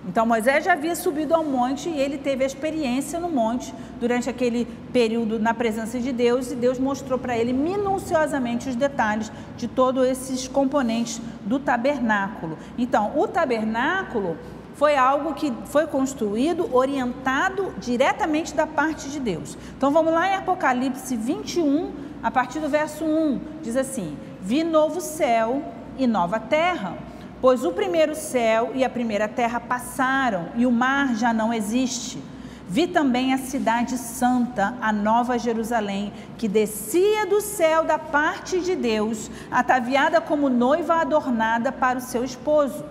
Então Moisés já havia subido ao monte e ele teve a experiência no monte durante aquele período na presença de Deus, e Deus mostrou para ele minuciosamente os detalhes de todos esses componentes do tabernáculo. Então, o tabernáculo foi algo que foi construído, orientado diretamente da parte de Deus. Então vamos lá em Apocalipse 21, a partir do verso 1, diz assim: vi novo céu e nova terra, pois o primeiro céu e a primeira terra passaram e o mar já não existe. Vi também a cidade santa, a nova Jerusalém, que descia do céu da parte de Deus, ataviada como noiva adornada para o seu esposo.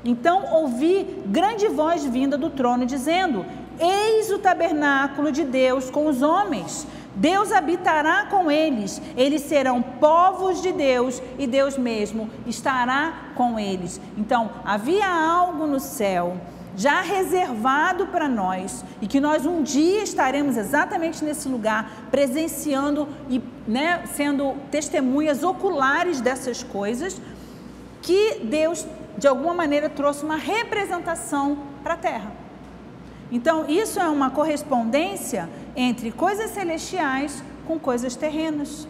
Então ouvi grande voz vinda do trono dizendo: eis o tabernáculo de Deus com os homens. Deus habitará com eles, eles serão povos de Deus e Deus mesmo estará com eles. Então, havia algo no céu já reservado para nós, e que nós um dia estaremos exatamente nesse lugar, presenciando e sendo testemunhas oculares dessas coisas, que Deus de alguma maneira trouxe uma representação para a terra. Então, isso é uma correspondência entre coisas celestiais com coisas terrenas.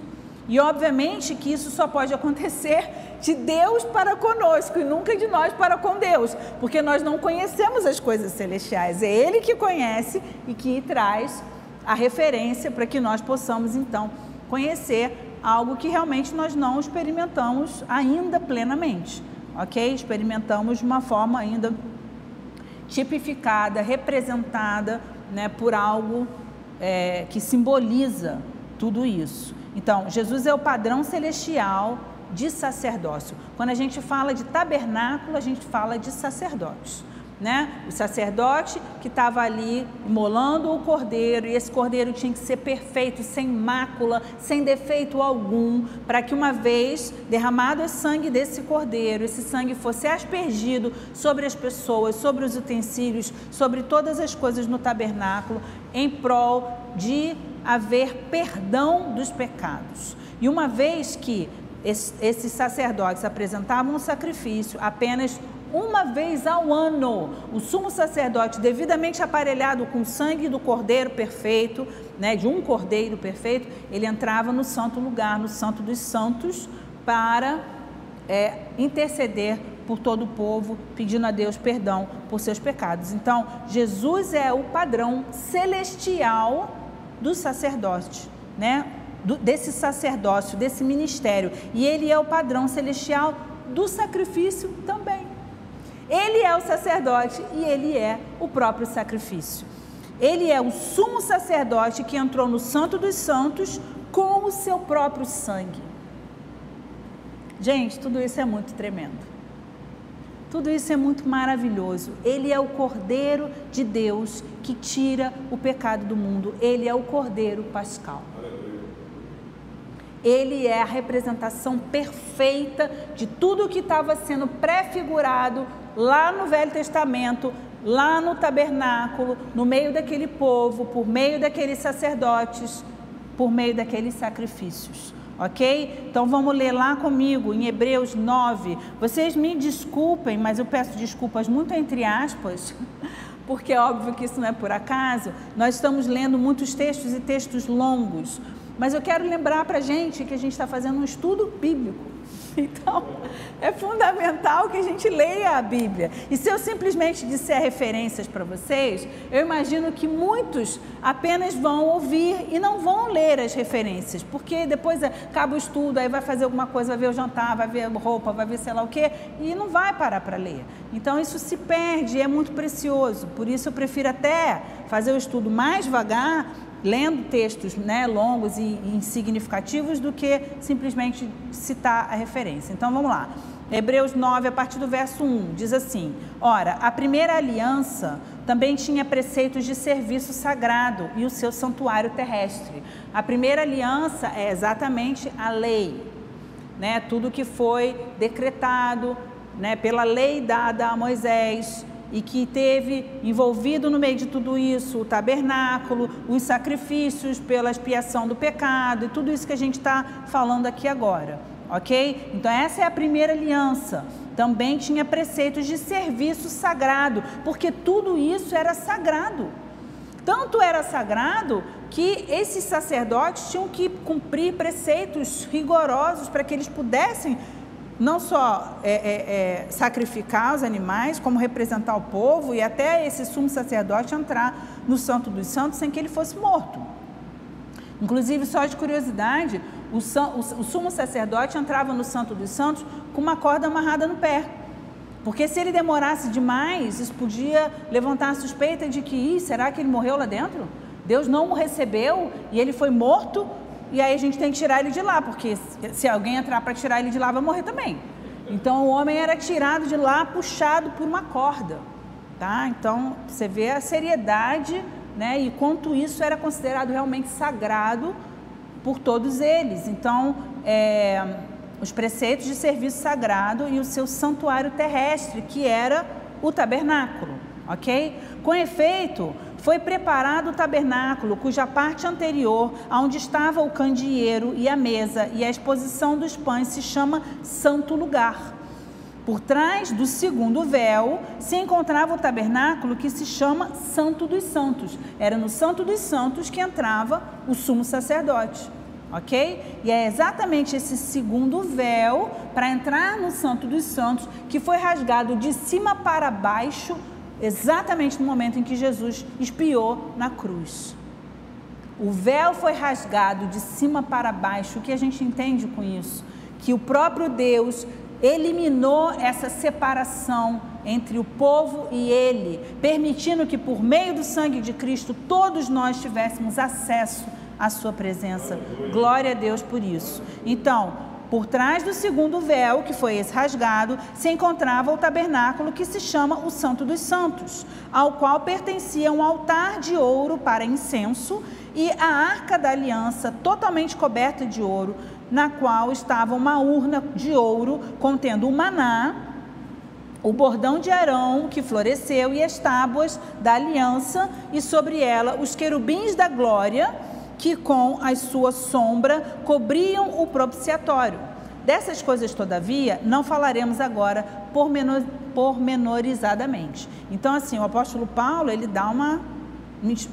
E, obviamente, que isso só pode acontecer de Deus para conosco e nunca de nós para com Deus, porque nós não conhecemos as coisas celestiais. É Ele que conhece e que traz a referência para que nós possamos, então, conhecer algo que realmente nós não experimentamos ainda plenamente, ok? Experimentamos de uma forma ainda tudo, representada por algo que simboliza tudo isso. Então, Jesus é o padrão celestial de sacerdócio. Quando a gente fala de tabernáculo, a gente fala de sacerdotes, né? O sacerdote que estava ali imolando o cordeiro, e esse cordeiro tinha que ser perfeito, sem mácula, sem defeito algum, para que uma vez derramado o sangue desse cordeiro, esse sangue fosse aspergido sobre as pessoas, sobre os utensílios, sobre todas as coisas no tabernáculo, em prol de haver perdão dos pecados. E uma vez que esses sacerdotes apresentavam um sacrifício apenas uma vez ao ano, o sumo sacerdote, devidamente aparelhado com o sangue do cordeiro perfeito, né, de um cordeiro perfeito, ele entrava no santo lugar, no santo dos santos, para interceder por todo o povo, pedindo a Deus perdão por seus pecados. Então, Jesus é o padrão celestial do sacerdote, né? Desse sacerdócio, desse ministério, e ele é o padrão celestial do sacrifício também. Ele é o sacerdote e ele é o próprio sacrifício. Ele é o sumo sacerdote que entrou no Santo dos Santos com o seu próprio sangue. Gente, tudo isso é muito tremendo. Tudo isso é muito maravilhoso. Ele é o Cordeiro de Deus que tira o pecado do mundo. Ele é o Cordeiro Pascal. Ele é a representação perfeita de tudo que estava sendo prefigurado lá no Velho Testamento, lá no tabernáculo, no meio daquele povo, por meio daqueles sacerdotes, por meio daqueles sacrifícios. Ok? Então vamos ler lá comigo em Hebreus 9. Vocês me desculpem, mas eu peço desculpas muito entre aspas, porque é óbvio que isso não é por acaso. Nós estamos lendo muitos textos e textos longos, mas eu quero lembrar para a gente que a gente está fazendo um estudo bíblico. Então, é fundamental que a gente leia a Bíblia. E se eu simplesmente disser referências para vocês, eu imagino que muitos apenas vão ouvir e não vão ler as referências, porque depois acaba o estudo, aí vai fazer alguma coisa, vai ver o jantar, vai ver roupa, vai ver sei lá o quê, e não vai parar para ler. Então, isso se perde, é muito precioso. Por isso, eu prefiro até fazer o estudo mais devagar, lendo textos, né, longos e significativos, do que simplesmente citar a referência. Então vamos lá, Hebreus 9, a partir do verso 1, diz assim: ora, a primeira aliança também tinha preceitos de serviço sagrado e o seu santuário terrestre. A primeira aliança é exatamente a lei, né, tudo que foi decretado, né, pela lei dada a Moisés, e que teve envolvido no meio de tudo isso o tabernáculo, os sacrifícios pela expiação do pecado, e tudo isso que a gente está falando aqui agora, ok? Então essa é a primeira aliança. Também tinha preceitos de serviço sagrado, porque tudo isso era sagrado. Tanto era sagrado que esses sacerdotes tinham que cumprir preceitos rigorosos para que eles pudessem não só sacrificar os animais, como representar o povo, e até esse sumo sacerdote entrar no Santo dos Santos sem que ele fosse morto. Inclusive, só de curiosidade, o sumo sacerdote entrava no Santo dos Santos com uma corda amarrada no pé, porque se ele demorasse demais, isso podia levantar a suspeita de que, será que ele morreu lá dentro? Deus não o recebeu e ele foi morto, e aí a gente tem que tirar ele de lá, porque se alguém entrar para tirar ele de lá, vai morrer também. Então o homem era tirado de lá, puxado por uma corda, tá? Então você vê a seriedade, né? E quanto isso era considerado realmente sagrado por todos eles. Então os preceitos de serviço sagrado e o seu santuário terrestre, que era o tabernáculo, ok? Com efeito, foi preparado o tabernáculo, cuja parte anterior, onde estava o candeeiro e a mesa e a exposição dos pães, se chama Santo Lugar. Por trás do segundo véu se encontrava o tabernáculo, que se chama Santo dos Santos. Era no Santo dos Santos que entrava o sumo sacerdote, ok? E é exatamente esse segundo véu, para entrar no Santo dos Santos, que foi rasgado de cima para baixo, exatamente no momento em que Jesus expiou na cruz. O véu foi rasgado de cima para baixo. O que a gente entende com isso? Que o próprio Deus eliminou essa separação entre o povo e ele, permitindo que por meio do sangue de Cristo todos nós tivéssemos acesso a sua presença. Glória a Deus por isso. Então, por trás do segundo véu, que foi esse rasgado, se encontrava o tabernáculo que se chama o Santo dos Santos, ao qual pertencia um altar de ouro para incenso e a arca da aliança totalmente coberta de ouro, na qual estava uma urna de ouro contendo o maná, o bordão de Arão que floresceu e as tábuas da aliança, e sobre ela os querubins da glória, que com a sua sombra cobriam o propiciatório. Dessas coisas, todavia, não falaremos agora pormenorizadamente. Então, assim, o apóstolo Paulo, ele dá uma...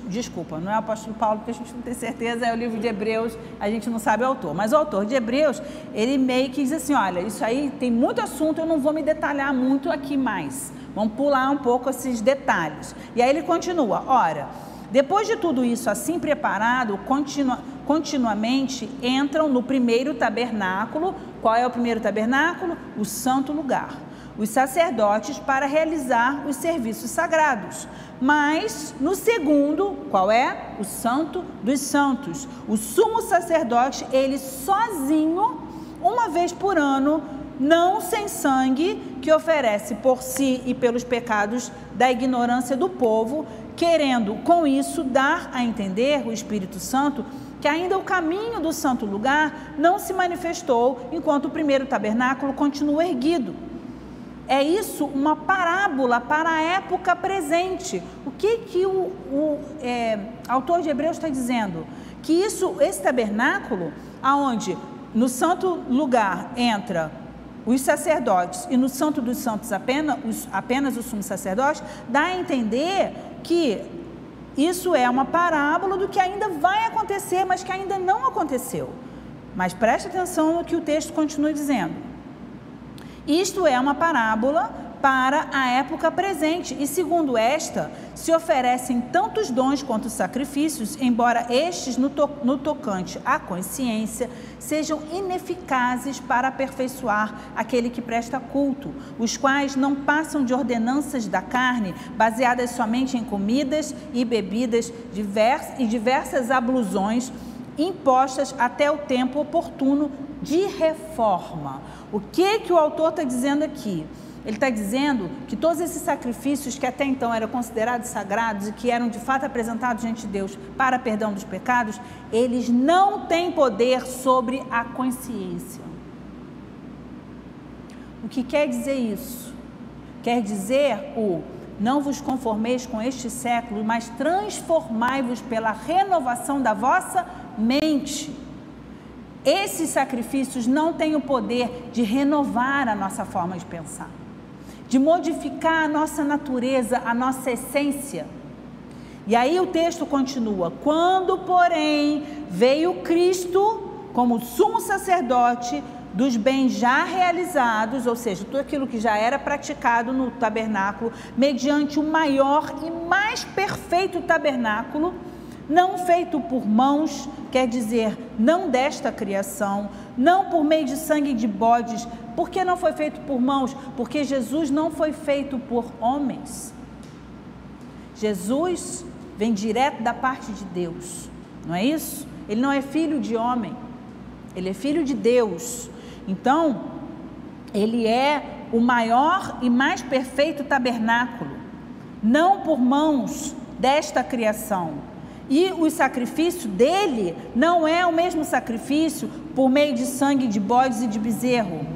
Desculpa, não é o apóstolo Paulo, porque a gente não tem certeza, é o livro de Hebreus, a gente não sabe o autor. Mas o autor de Hebreus, ele meio que diz assim, olha, isso aí tem muito assunto, eu não vou me detalhar muito aqui mais. Vamos pular um pouco esses detalhes. E aí ele continua, ora... Depois de tudo isso assim preparado, continuamente entram no primeiro tabernáculo. Qual é o primeiro tabernáculo? O santo lugar. Os sacerdotes para realizar os serviços sagrados. Mas no segundo, qual é? O santo dos santos. O sumo sacerdote, ele sozinho, uma vez por ano, não sem sangue, que oferece por si e pelos pecados da ignorância do povo, querendo com isso dar a entender o Espírito Santo que ainda o caminho do santo lugar não se manifestou enquanto o primeiro tabernáculo continua erguido. É isso uma parábola para a época presente. O que o autor de Hebreus está dizendo? Que esse tabernáculo, aonde no santo lugar entra os sacerdotes e no Santo dos Santos apenas o sumo sacerdote, dá a entender que isso é uma parábola do que ainda vai acontecer, mas que ainda não aconteceu. Mas preste atenção no que o texto continua dizendo. Isto é uma parábola para a época presente, e segundo esta, se oferecem tantos dons quanto sacrifícios, embora estes, no tocante à consciência, sejam ineficazes para aperfeiçoar aquele que presta culto, os quais não passam de ordenanças da carne, baseadas somente em comidas e bebidas e diversas ablusões, impostas até o tempo oportuno de reforma. O que o autor está dizendo aqui? Ele está dizendo que todos esses sacrifícios que até então eram considerados sagrados e que eram de fato apresentados diante de Deus para perdão dos pecados, eles não têm poder sobre a consciência. O que quer dizer isso? Quer dizer não vos conformeis com este século, mas transformai-vos pela renovação da vossa mente. Esses sacrifícios não têm o poder de renovar a nossa forma de pensar, de modificar a nossa natureza, a nossa essência. E aí o texto continua: quando, porém, veio Cristo como sumo sacerdote dos bens já realizados, ou seja, tudo aquilo que já era praticado no tabernáculo, mediante o maior e mais perfeito tabernáculo, não feito por mãos, quer dizer, não desta criação, não por meio de sangue de bodes. Por que não foi feito por mãos? Porque Jesus não foi feito por homens. Jesus vem direto da parte de Deus, não é isso? Ele não é filho de homem, ele é filho de Deus. Então, ele é o maior e mais perfeito tabernáculo, não por mãos desta criação. E o sacrifício dele não é o mesmo sacrifício por meio de sangue de bodes e de bezerro,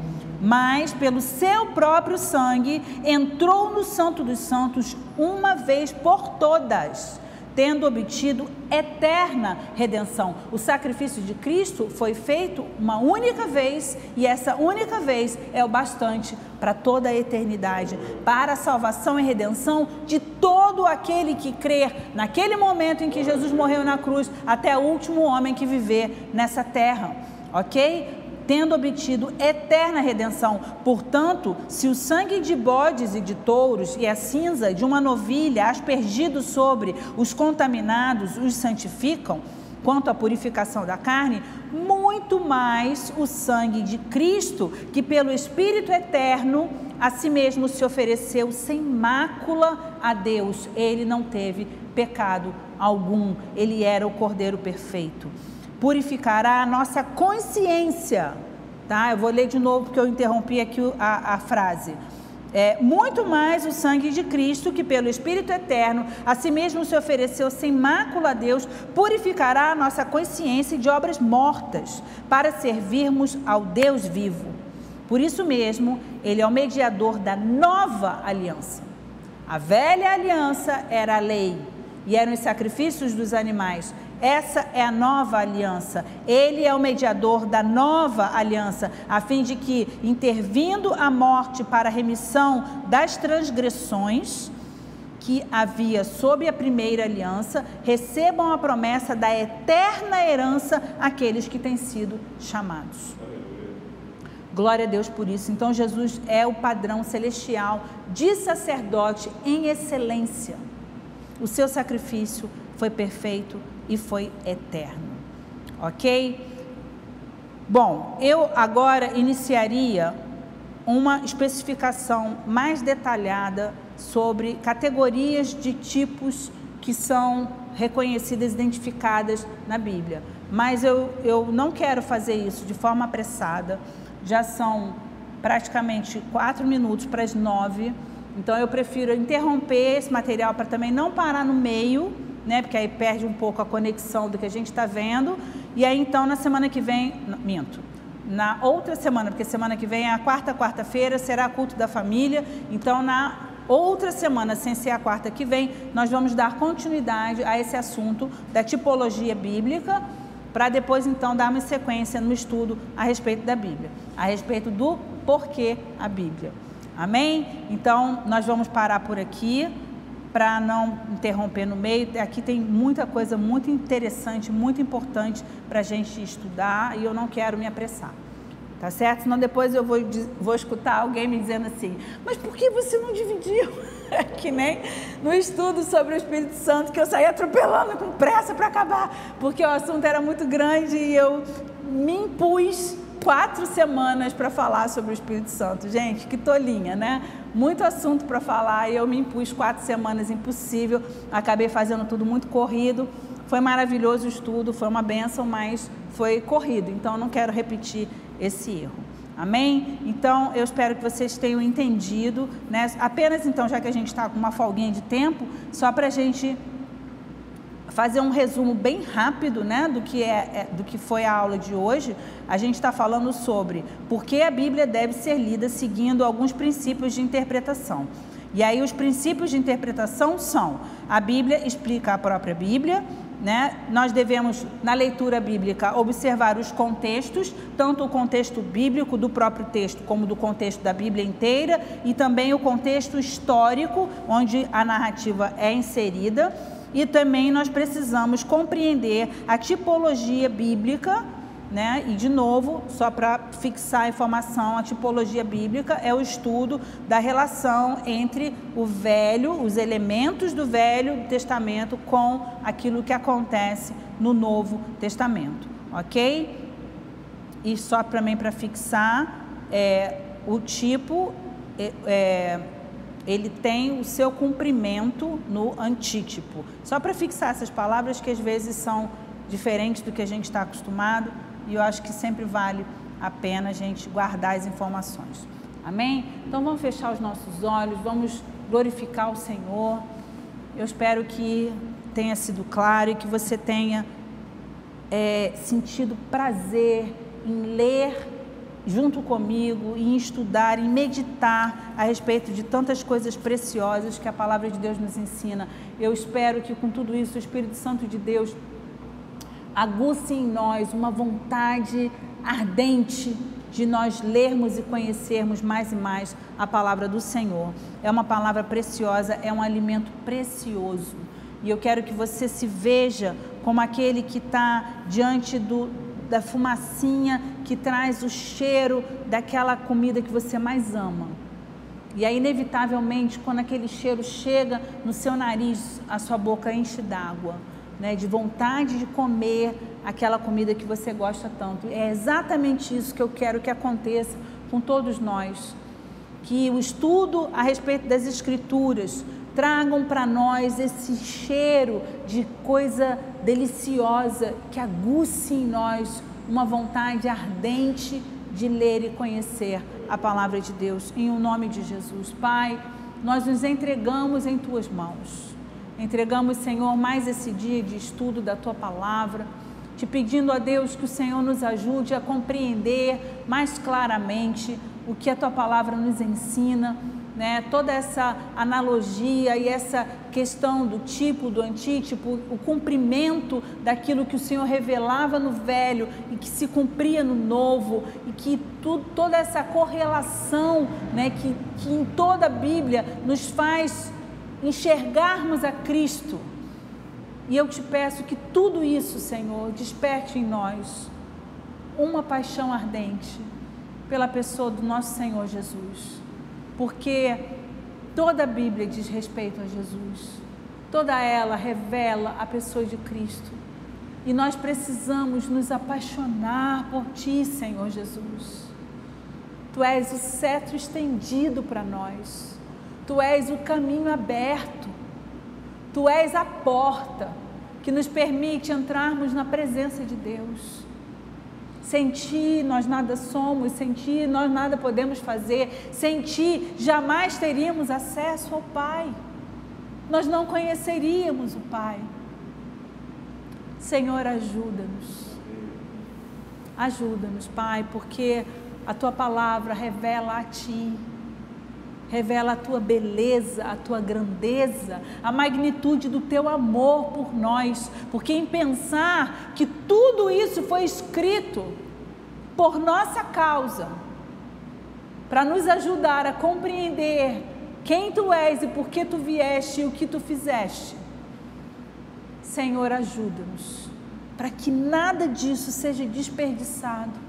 mas pelo seu próprio sangue entrou no Santo dos Santos uma vez por todas, tendo obtido eterna redenção. O sacrifício de Cristo foi feito uma única vez, e essa única vez é o bastante para toda a eternidade, para a salvação e redenção de todo aquele que crer naquele momento em que Jesus morreu na cruz, até o último homem que viver nessa terra, ok? Tendo obtido eterna redenção. Portanto, se o sangue de bodes e de touros e a cinza de uma novilha aspergido sobre os contaminados os santificam, quanto à purificação da carne, muito mais o sangue de Cristo, que pelo Espírito eterno a si mesmo se ofereceu sem mácula a Deus. Ele não teve pecado algum, ele era o Cordeiro perfeito. Purificará a nossa consciência, tá? Eu vou ler de novo porque eu interrompi aqui a frase. Muito mais o sangue de Cristo, que pelo Espírito Eterno a si mesmo se ofereceu sem mácula a Deus, purificará a nossa consciência de obras mortas, para servirmos ao Deus vivo. Por isso mesmo, ele é o mediador da nova aliança. A velha aliança era a lei e eram os sacrifícios dos animais. Essa é a nova aliança. Ele é o mediador da nova aliança, a fim de que, intervindo a morte para a remissão das transgressões que havia sob a primeira aliança, recebam a promessa da eterna herança aqueles que têm sido chamados. Glória a Deus por isso. Então Jesus é o padrão celestial de sacerdote em excelência. O seu sacrifício foi perfeito e foi eterno, ok? Bom, eu agora iniciaria uma especificação mais detalhada sobre categorias de tipos que são reconhecidas, identificadas na Bíblia, mas eu não quero fazer isso de forma apressada. Já são praticamente 4 minutos para as 9, então eu prefiro interromper esse material para também não parar no meio, né? Porque aí perde um pouco a conexão do que a gente está vendo. E aí então na semana que vem, na outra semana, porque semana que vem é a quarta-feira, será culto da família. Então na outra semana, sem ser a quarta que vem, nós vamos dar continuidade a esse assunto da tipologia bíblica, para depois então darmos sequência no estudo a respeito da Bíblia, a respeito do porquê a Bíblia. Amém? Então nós vamos parar por aqui, para não interromper no meio. Aqui tem muita coisa muito interessante, muito importante para a gente estudar, e eu não quero me apressar, tá certo? Senão depois eu vou escutar alguém me dizendo assim, mas por que você não dividiu? Que nem no estudo sobre o Espírito Santo, que eu saí atropelando com pressa para acabar, porque o assunto era muito grande e eu me impus 4 semanas para falar sobre o Espírito Santo. Gente, que tolinha, né? Muito assunto para falar e eu me impus 4 semanas, impossível. Acabei fazendo tudo muito corrido. Foi maravilhoso o estudo, foi uma bênção, mas foi corrido. Então, eu não quero repetir esse erro. Amém? Então, eu espero que vocês tenham entendido, né? Apenas então, já que a gente está com uma folguinha de tempo, só para a gente fazer um resumo bem rápido, né, do que foi a aula de hoje. A gente está falando sobre por que a Bíblia deve ser lida seguindo alguns princípios de interpretação. E aí os princípios de interpretação são: a Bíblia explica a própria Bíblia, né? Nós devemos, na leitura bíblica, observar os contextos, tanto o contexto bíblico do próprio texto, como do contexto da Bíblia inteira, e também o contexto histórico, onde a narrativa é inserida. E também nós precisamos compreender a tipologia bíblica, né? E de novo, só para fixar a informação, a tipologia bíblica é o estudo da relação entre o Velho, os elementos do Velho Testamento com aquilo que acontece no Novo Testamento, ok? E só também para fixar, o tipo... ele tem o seu cumprimento no antítipo. Só para fixar essas palavras que às vezes são diferentes do que a gente está acostumado, e eu acho que sempre vale a pena a gente guardar as informações. Amém? Então vamos fechar os nossos olhos, vamos glorificar o Senhor. Eu espero que tenha sido claro e que você tenha sentido prazer em ler junto comigo, em estudar, em meditar a respeito de tantas coisas preciosas que a palavra de Deus nos ensina. Eu espero que com tudo isso o Espírito Santo de Deus aguce em nós uma vontade ardente de nós lermos e conhecermos mais e mais a palavra do Senhor. É uma palavra preciosa, é um alimento precioso. E eu quero que você se veja como aquele que está diante da fumacinha que traz o cheiro daquela comida que você mais ama. E aí, inevitavelmente, quando aquele cheiro chega no seu nariz, a sua boca enche d'água, né, de vontade de comer aquela comida que você gosta tanto. É exatamente isso que eu quero que aconteça com todos nós. que o estudo a respeito das Escrituras tragam para nós esse cheiro de coisa deliciosa, que aguce em nós uma vontade ardente de ler e conhecer a palavra de Deus, em o nome de Jesus. Pai, nós nos entregamos em Tuas mãos, entregamos, Senhor, mais esse dia de estudo da Tua palavra, te pedindo a Deus que o Senhor nos ajude a compreender mais claramente o que a Tua palavra nos ensina, né? Toda essa analogia e essa questão do tipo, do antítipo, o cumprimento daquilo que o Senhor revelava no Velho e que se cumpria no Novo, e que toda essa correlação, né, que em toda a Bíblia nos faz enxergarmos a Cristo. E eu te peço que tudo isso, Senhor, desperte em nós uma paixão ardente pela pessoa do nosso Senhor Jesus, porque toda a Bíblia diz respeito a Jesus, toda ela revela a pessoa de Cristo, e nós precisamos nos apaixonar por Ti, Senhor Jesus. Tu és o cetro estendido para nós, Tu és o caminho aberto, Tu és a porta que nos permite entrarmos na presença de Deus. Sem Ti nós nada somos, sem Ti nós nada podemos fazer, sem Ti jamais teríamos acesso ao Pai, nós não conheceríamos o Pai. Senhor, ajuda-nos, Pai, porque a Tua palavra revela a Ti, revela a Tua beleza, a Tua grandeza, a magnitude do Teu amor por nós, porque em pensar que tudo isso foi escrito por nossa causa, para nos ajudar a compreender quem Tu és e por que Tu vieste e o que Tu fizeste. Senhor, ajuda-nos, para que nada disso seja desperdiçado.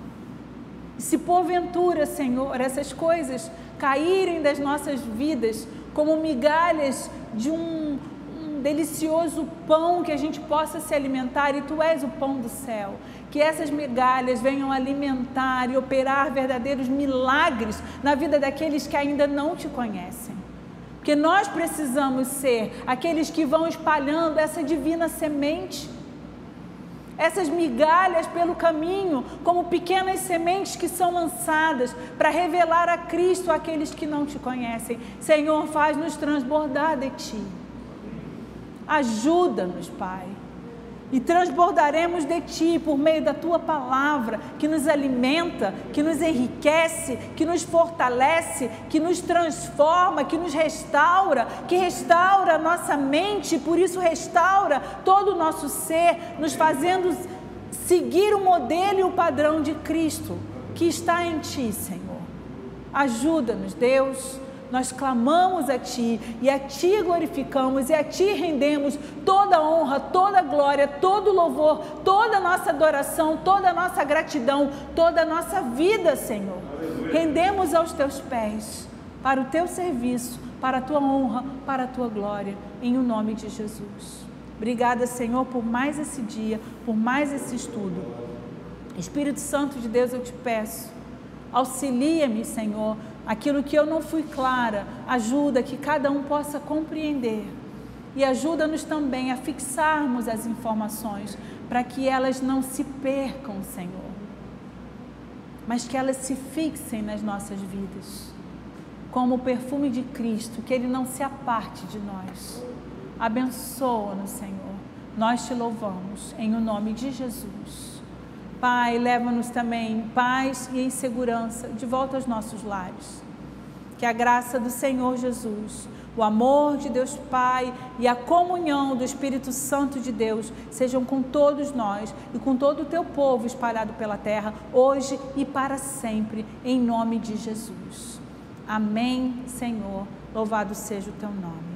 E se porventura, Senhor, essas coisas caírem das nossas vidas como migalhas de um delicioso pão que a gente possa se alimentar, e Tu és o pão do céu, que essas migalhas venham alimentar e operar verdadeiros milagres na vida daqueles que ainda não Te conhecem, porque nós precisamos ser aqueles que vão espalhando essa divina semente, essas migalhas pelo caminho, como pequenas sementes que são lançadas para revelar a Cristo àqueles que não Te conhecem. Senhor, faz-nos transbordar de Ti, ajuda-nos, Pai, e transbordaremos de Ti por meio da Tua palavra, que nos alimenta, que nos enriquece, que nos fortalece, que nos transforma, que nos restaura, que restaura a nossa mente, por isso restaura todo o nosso ser, nos fazendo seguir o modelo e o padrão de Cristo, que está em Ti, Senhor. Ajuda-nos, Deus. Nós clamamos a Ti, e a Ti glorificamos, e a Ti rendemos toda a honra, toda a glória, todo o louvor, toda a nossa adoração, toda a nossa gratidão, toda a nossa vida, Senhor. Rendemos aos Teus pés, para o Teu serviço, para a Tua honra, para a Tua glória, em o nome de Jesus. Obrigada, Senhor, por mais esse dia, por mais esse estudo. Espírito Santo de Deus, eu Te peço, auxilia-me, Senhor, aquilo que eu não fui clara, ajuda que cada um possa compreender, e ajuda-nos também a fixarmos as informações, para que elas não se percam, Senhor, mas que elas se fixem nas nossas vidas, como o perfume de Cristo, que Ele não se aparte de nós. Abençoa-nos, Senhor, nós Te louvamos, em o nome de Jesus. Pai, leva-nos também em paz e em segurança de volta aos nossos lares. Que a graça do Senhor Jesus, o amor de Deus Pai e a comunhão do Espírito Santo de Deus sejam com todos nós e com todo o Teu povo espalhado pela terra, hoje e para sempre, em nome de Jesus. Amém, Senhor. Louvado seja o Teu nome.